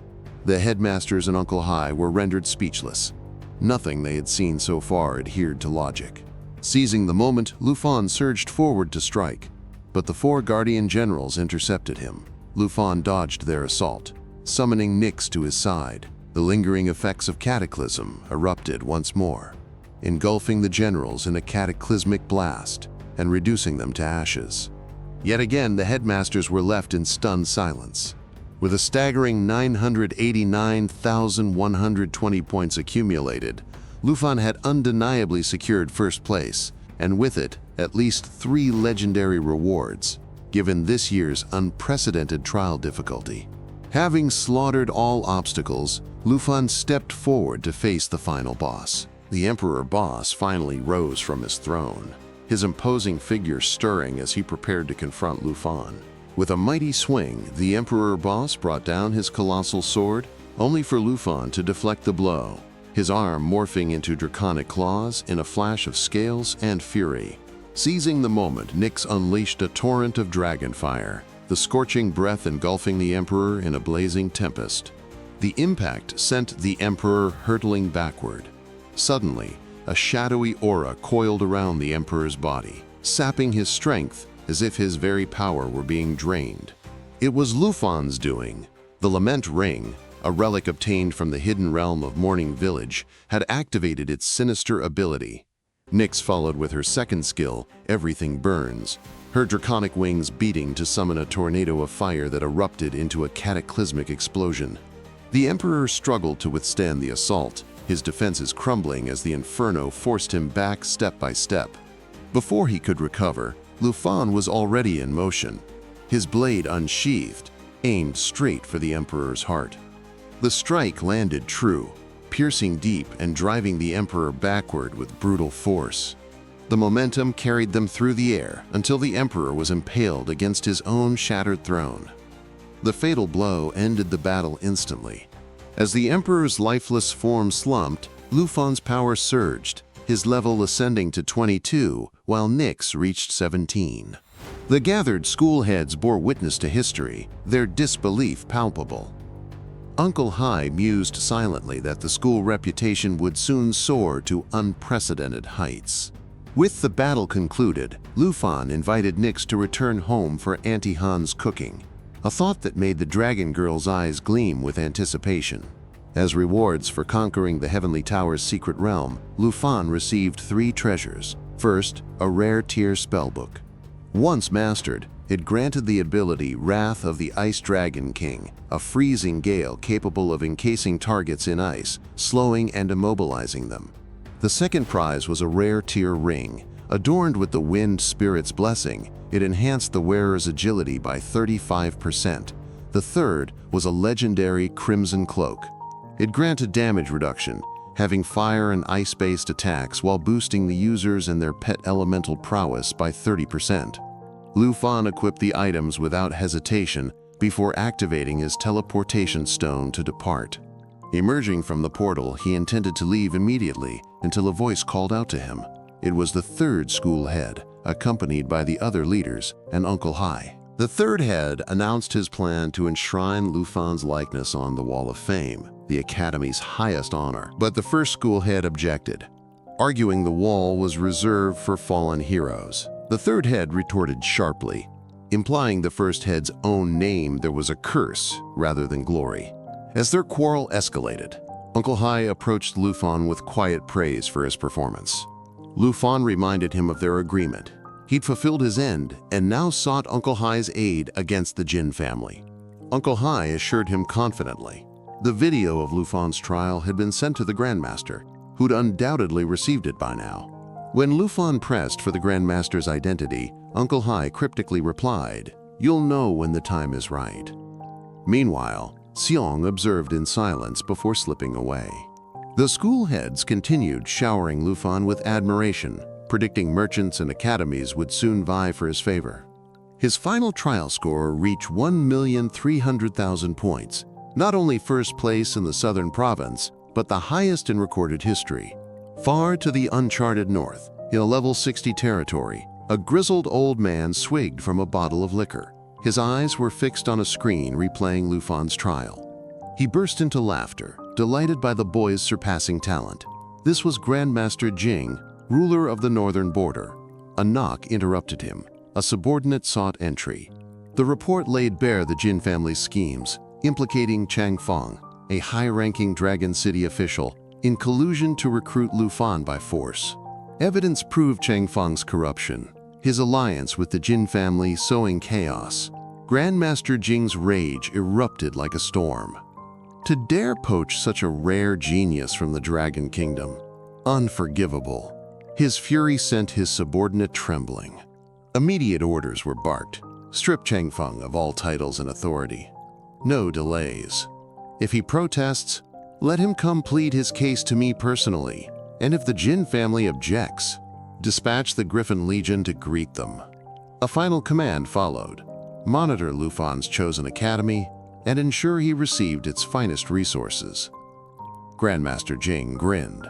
The headmasters and Uncle Hai were rendered speechless. Nothing they had seen so far adhered to logic. Seizing the moment, Lufan surged forward to strike, but the 4 guardian generals intercepted him. Lufan dodged their assault, summoning Nyx to his side. The lingering effects of Cataclysm erupted once more, engulfing the generals in a cataclysmic blast and reducing them to ashes. Yet again, the headmasters were left in stunned silence. With a staggering 989,120 points accumulated, Lufan had undeniably secured first place, and with it, at least 3 legendary rewards, given this year's unprecedented trial difficulty. Having slaughtered all obstacles, Lufan stepped forward to face the final boss. The Emperor boss finally rose from his throne, his imposing figure stirring as he prepared to confront Lufan. With a mighty swing, the Emperor boss brought down his colossal sword, only for Lufan to deflect the blow, his arm morphing into draconic claws in a flash of scales and fury. Seizing the moment, Nyx unleashed a torrent of dragonfire, the scorching breath engulfing the Emperor in a blazing tempest. The impact sent the Emperor hurtling backward. Suddenly, a shadowy aura coiled around the Emperor's body, sapping his strength as if his very power were being drained. It was Lufan's doing. The lament ring, a relic obtained from the hidden realm of Morning Village, had activated its sinister ability. Nyx followed with her second skill, Everything Burns, her draconic wings beating to summon a tornado of fire that erupted into a cataclysmic explosion. The Emperor struggled to withstand the assault, his defenses crumbling as the inferno forced him back step by step. Before he could recover, Lufan was already in motion, his blade unsheathed, aimed straight for the Emperor's heart. The strike landed true, piercing deep and driving the Emperor backward with brutal force. The momentum carried them through the air until the Emperor was impaled against his own shattered throne. The fatal blow ended the battle instantly. As the Emperor's lifeless form slumped, Lufan's power surged, his level ascending to 22, while Nyx reached 17. The gathered school heads bore witness to history, their disbelief palpable. Uncle Hai mused silently that the school reputation would soon soar to unprecedented heights. With the battle concluded, Lufan invited Nyx to return home for Auntie Han's cooking, a thought that made the dragon girl's eyes gleam with anticipation. As rewards for conquering the Heavenly Tower's secret realm, Lufan received 3 treasures. First, a rare tier spellbook. Once mastered, it granted the ability Wrath of the Ice Dragon King, a freezing gale capable of encasing targets in ice, slowing and immobilizing them. The second prize was a rare tier ring. Adorned with the Wind Spirit's blessing, it enhanced the wearer's agility by 35%. The third was a legendary Crimson Cloak. It granted damage reduction, having fire and ice-based attacks while boosting the users and their pet elemental prowess by 30%. Lufan equipped the items without hesitation before activating his teleportation stone to depart. Emerging from the portal, he intended to leave immediately until a voice called out to him. It was the third school head, accompanied by the other leaders and Uncle Hai. The third head announced his plan to enshrine Lufan's likeness on the Wall of Fame, the Academy's highest honor. But the first school head objected, arguing the wall was reserved for fallen heroes. The third head retorted sharply, implying the first head's own name there was a curse rather than glory. As their quarrel escalated, Uncle Hai approached Lufan with quiet praise for his performance. Lufan reminded him of their agreement. He'd fulfilled his end and now sought Uncle Hai's aid against the Jin family. Uncle Hai assured him confidently. The video of Lufan's trial had been sent to the Grandmaster, who'd undoubtedly received it by now. When Lufan pressed for the Grandmaster's identity, Uncle Hai cryptically replied, "You'll know when the time is right." Meanwhile, Xiong observed in silence before slipping away. The school heads continued showering Lufan with admiration, predicting merchants and academies would soon vie for his favor. His final trial score reached 1,300,000 points, not only first place in the southern province, but the highest in recorded history. Far to the uncharted north, in a level 60 territory, a grizzled old man swigged from a bottle of liquor. His eyes were fixed on a screen replaying Lufan's trial. He burst into laughter, delighted by the boy's surpassing talent. This was Grandmaster Jing, ruler of the northern border. A knock interrupted him. A subordinate sought entry. The report laid bare the Jin family's schemes, implicating Chang Feng, a high-ranking Dragon City official, in collusion to recruit Lufan by force. Evidence proved Chang Feng's corruption, his alliance with the Jin family sowing chaos. Grandmaster Jing's rage erupted like a storm. To dare poach such a rare genius from the Dragon Kingdom, unforgivable. His fury sent his subordinate trembling. Immediate orders were barked. Strip Chang Feng of all titles and authority. No delays. If he protests, let him come plead his case to me personally, and if the Jin family objects, dispatch the Griffin Legion to greet them. A final command followed. Monitor Lufan's chosen academy and ensure he received its finest resources. Grandmaster Jing grinned.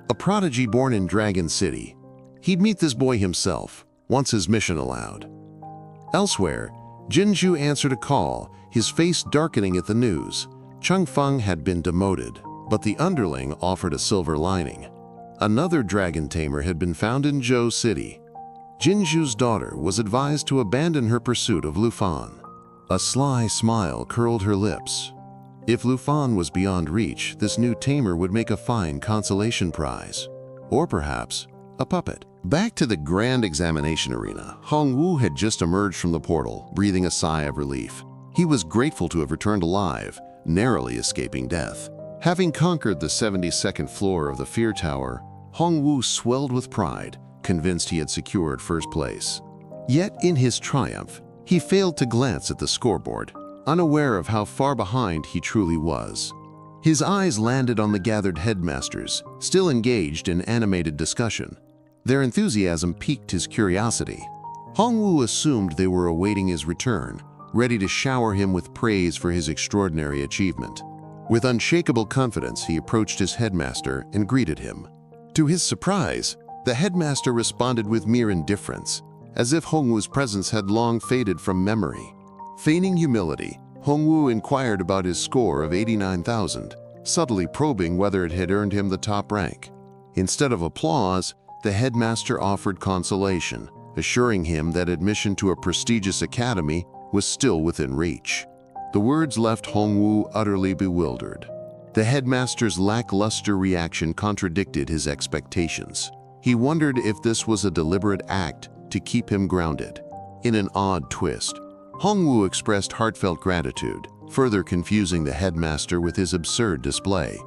A prodigy born in Dragon City, he'd meet this boy himself, once his mission allowed. Elsewhere, Jinzhu answered a call, his face darkening at the news. Chang Feng had been demoted, but the underling offered a silver lining. Another dragon tamer had been found in Zhou City. Jinzhu's daughter was advised to abandon her pursuit of Lufan. A sly smile curled her lips. If Lufan was beyond reach, this new tamer would make a fine consolation prize. Or perhaps a puppet. Back to the grand examination arena, Hongwu had just emerged from the portal, breathing a sigh of relief. He was grateful to have returned alive, narrowly escaping death. Having conquered the 72nd floor of the Fear Tower, Hongwu swelled with pride, convinced he had secured first place. Yet in his triumph, he failed to glance at the scoreboard, unaware of how far behind he truly was. His eyes landed on the gathered headmasters, still engaged in animated discussion. Their enthusiasm piqued his curiosity. Hongwu assumed they were awaiting his return, ready to shower him with praise for his extraordinary achievement. With unshakable confidence, he approached his headmaster and greeted him. To his surprise, the headmaster responded with mere indifference, as if Hongwu's presence had long faded from memory. Feigning humility, Hongwu inquired about his score of 89,000, subtly probing whether it had earned him the top rank. Instead of applause, the headmaster offered consolation, assuring him that admission to a prestigious academy was still within reach. The words left Hongwu utterly bewildered. The headmaster's lackluster reaction contradicted his expectations. He wondered if this was a deliberate act to keep him grounded. In an odd twist, Hongwu expressed heartfelt gratitude, further confusing the headmaster with his absurd display.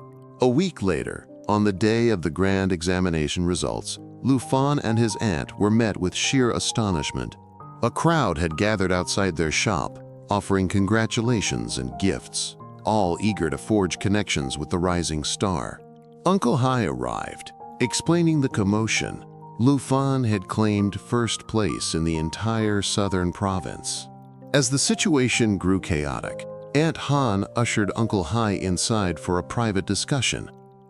A week later, on the day of the grand examination results, Lufan and his aunt were met with sheer astonishment. A crowd had gathered outside their shop, offering congratulations and gifts, all eager to forge connections with the rising star. Uncle Hai arrived, explaining the commotion. Lufan had claimed first place in the entire southern province. As the situation grew chaotic, Aunt Han ushered Uncle Hai inside for a private discussion.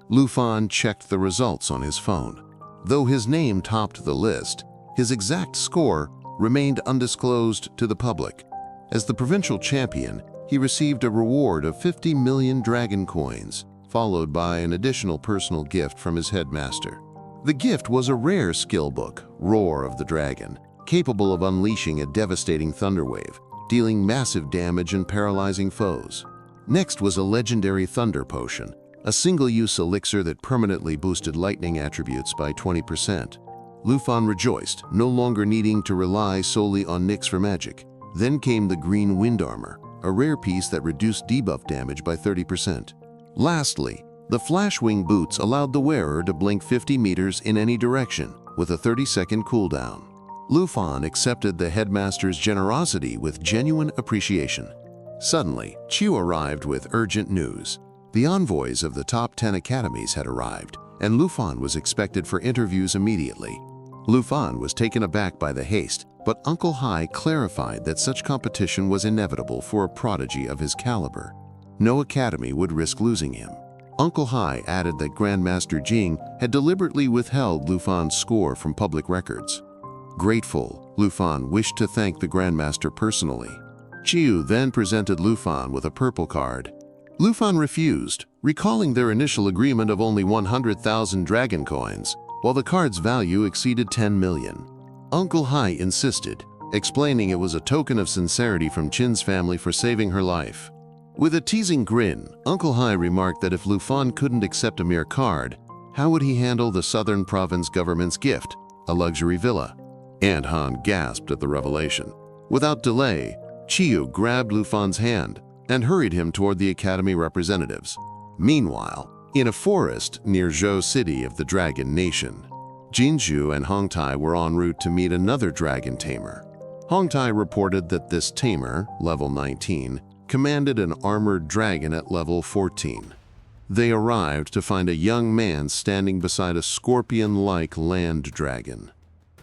Lufan checked the results on his phone. Though his name topped the list, his exact score remained undisclosed to the public. As the provincial champion, he received a reward of 50 million dragon coins, followed by an additional personal gift from his headmaster. The gift was a rare skill book, Roar of the Dragon, capable of unleashing a devastating thunderwave, dealing massive damage and paralyzing foes. Next was a legendary thunder potion, a single-use elixir that permanently boosted lightning attributes by 20%. Lufan rejoiced, no longer needing to rely solely on Nyx for magic. Then came the green wind armor, a rare piece that reduced debuff damage by 30%. Lastly, the flashwing boots allowed the wearer to blink 50 meters in any direction, with a 30-second cooldown. Lufan accepted the headmaster's generosity with genuine appreciation. Suddenly, Chiu arrived with urgent news. The envoys of the top 10 academies had arrived, and Lufan was expected for interviews immediately. Lufan was taken aback by the haste, but Uncle Hai clarified that such competition was inevitable for a prodigy of his caliber. No academy would risk losing him. Uncle Hai added that Grandmaster Ying had deliberately withheld Lufan's score from public records. Grateful, Lufan wished to thank the Grandmaster personally. Chiu then presented Lufan with a purple card. Lufan refused, recalling their initial agreement of only 100,000 dragon coins, while the card's value exceeded 10 million. Uncle Hai insisted, explaining it was a token of sincerity from Qin's family for saving her life. With a teasing grin, Uncle Hai remarked that if Lufan couldn't accept a mere card, how would he handle the southern province government's gift, a luxury villa? Aunt Han gasped at the revelation. Without delay, Chiu grabbed Lufan's hand and hurried him toward the academy representatives. Meanwhile, in a forest near Zhou City of the Dragon Nation, Jinzhu and Hongtai were en route to meet another dragon tamer. Hongtai reported that this tamer, level 19, commanded an armored dragon at level 14. They arrived to find a young man standing beside a scorpion-like land dragon.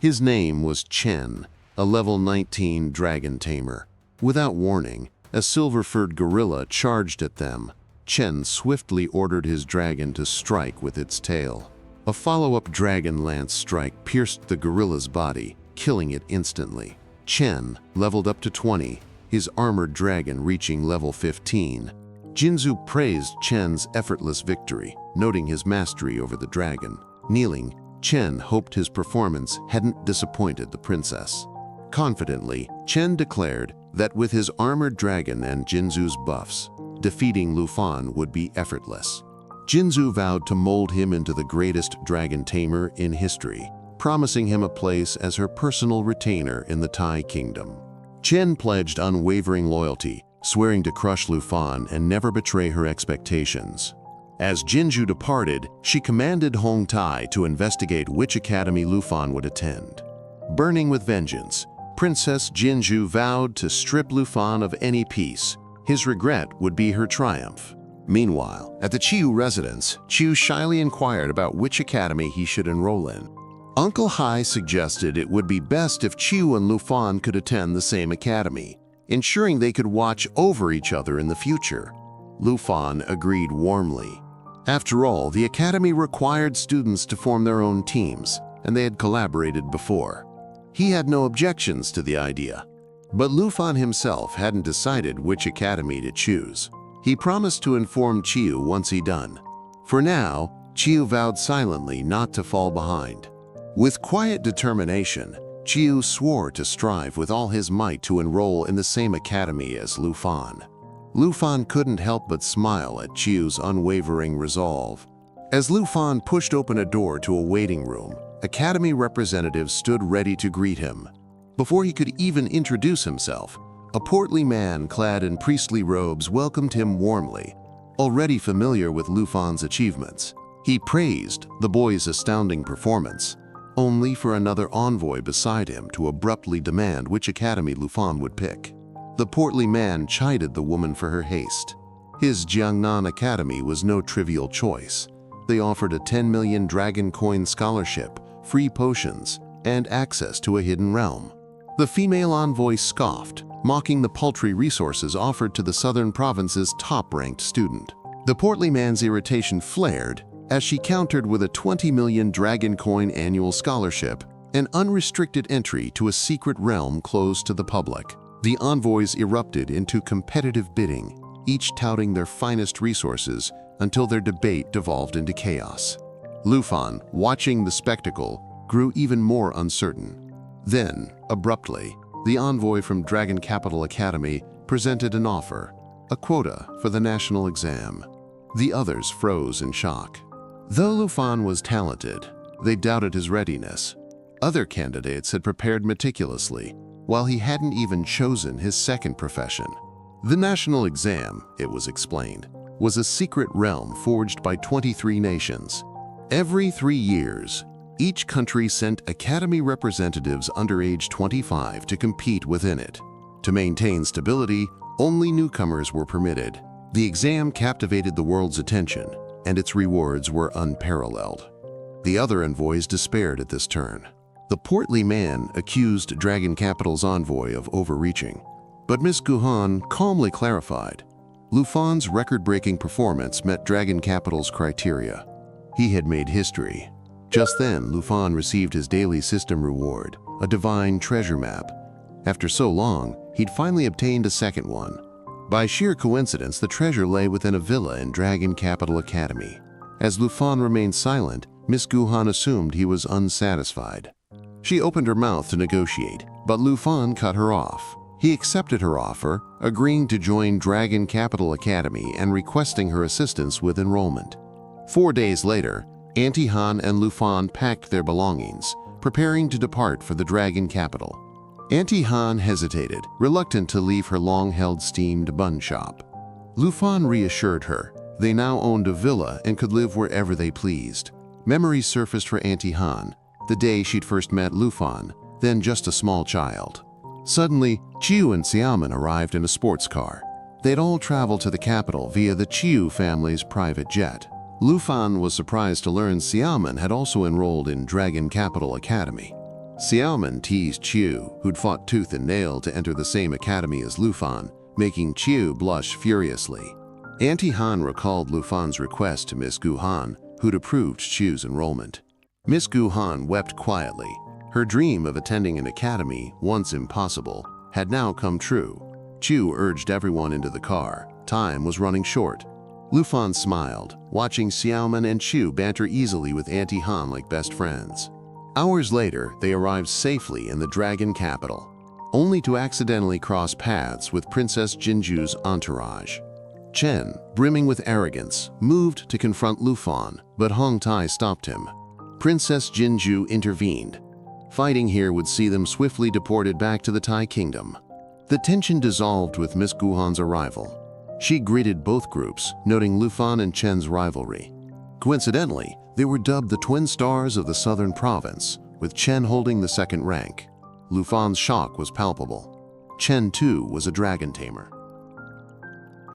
His name was Chen, a level 19 dragon tamer. Without warning, a silver-furred gorilla charged at them. Chen swiftly ordered his dragon to strike with its tail. A follow-up dragon lance strike pierced the gorilla's body, killing it instantly. Chen leveled up to 20, his armored dragon reaching level 15. Jinzhu praised Chen's effortless victory, noting his mastery over the dragon. Kneeling, Chen hoped his performance hadn't disappointed the princess. Confidently, Chen declared that with his armored dragon and Jinzhu's buffs, defeating Lufan would be effortless. Jinzhu vowed to mold him into the greatest dragon tamer in history, promising him a place as her personal retainer in the Tai Kingdom. Chen pledged unwavering loyalty, swearing to crush Lufan and never betray her expectations. As Jinzhu departed, she commanded Hong Tai to investigate which academy Lufan would attend. Burning with vengeance, Princess Jinzhu vowed to strip Lufan of any peace. His regret would be her triumph. Meanwhile, at the Chiu residence, Chiu shyly inquired about which academy he should enroll in. Uncle Hai suggested it would be best if Chiu and Lufan could attend the same academy, ensuring they could watch over each other in the future. Lufan agreed warmly. After all, the academy required students to form their own teams, and they had collaborated before. He had no objections to the idea. But Lufan himself hadn't decided which academy to choose. He promised to inform Chiu once he'd done. For now, Chiu vowed silently not to fall behind. With quiet determination, Chiu swore to strive with all his might to enroll in the same academy as Lufan. Lufan couldn't help but smile at Chiu's unwavering resolve. As Lufan pushed open a door to a waiting room, academy representatives stood ready to greet him. Before he could even introduce himself, a portly man clad in priestly robes welcomed him warmly. Already familiar with Lufan's achievements, he praised the boy's astounding performance, only for another envoy beside him to abruptly demand which academy Lufan would pick. The portly man chided the woman for her haste. His Jiangnan Academy was no trivial choice. They offered a 10 million dragon coin scholarship, free potions, and access to a hidden realm. The female envoy scoffed, mocking the paltry resources offered to the southern province's top-ranked student. The portly man's irritation flared as she countered with a 20 million dragon coin annual scholarship and unrestricted entry to a secret realm closed to the public. The envoys erupted into competitive bidding, each touting their finest resources until their debate devolved into chaos. Lufan, watching the spectacle, grew even more uncertain. Then, abruptly, the envoy from Dragon Capital Academy presented an offer, a quota for the national exam. The others froze in shock. Though Lufan was talented, they doubted his readiness. Other candidates had prepared meticulously, while he hadn't even chosen his second profession. The national exam, it was explained, was a secret realm forged by 23 nations. Every 3 years, each country sent academy representatives under age 25 to compete within it. To maintain stability, only newcomers were permitted. The exam captivated the world's attention, and its rewards were unparalleled. The other envoys despaired at this turn. The portly man accused Dragon Capital's envoy of overreaching, but Miss Guhan calmly clarified. Lufan's record-breaking performance met Dragon Capital's criteria. He had made history. Just then, Lufan received his daily system reward, a divine treasure map. After so long, he'd finally obtained a second one. By sheer coincidence, the treasure lay within a villa in Dragon Capital Academy. As Lufan remained silent, Miss Guhan assumed he was unsatisfied. She opened her mouth to negotiate, but Lufan cut her off. He accepted her offer, agreeing to join Dragon Capital Academy and requesting her assistance with enrollment. 4 days later, Auntie Han and Lufan packed their belongings, preparing to depart for the Dragon Capital. Auntie Han hesitated, reluctant to leave her long-held steamed bun shop. Lufan reassured her. They now owned a villa and could live wherever they pleased. Memories surfaced for Auntie Han, the day she'd first met Lufan, then just a small child. Suddenly, Chiu and Xiaoman arrived in a sports car. They'd all traveled to the capital via the Chiu family's private jet. Lufan was surprised to learn Xiaoman had also enrolled in Dragon Capital Academy. Xiaoman teased Chiu, who'd fought tooth and nail to enter the same academy as Lufan, making Chiu blush furiously. Auntie Han recalled Lufan's request to Miss Guhan, who'd approved Chiu's enrollment. Miss Guhan wept quietly. Her dream of attending an academy, once impossible, had now come true. Chiu urged everyone into the car. Time was running short. Lufan smiled, watching Xiaoman and Chiu banter easily with Auntie Han like best friends. Hours later, they arrived safely in the Dragon Capital, only to accidentally cross paths with Princess Jinzhu's entourage. Chen, brimming with arrogance, moved to confront Lufan, but Hong Tai stopped him. Princess Jinzhu intervened. Fighting here would see them swiftly deported back to the Tai Kingdom. The tension dissolved with Miss Guhan's arrival. She greeted both groups, noting Lufan and Chen's rivalry. Coincidentally, they were dubbed the Twin Stars of the Southern Province, with Chen holding the second rank. Lufan's shock was palpable. Chen, too, was a dragon tamer.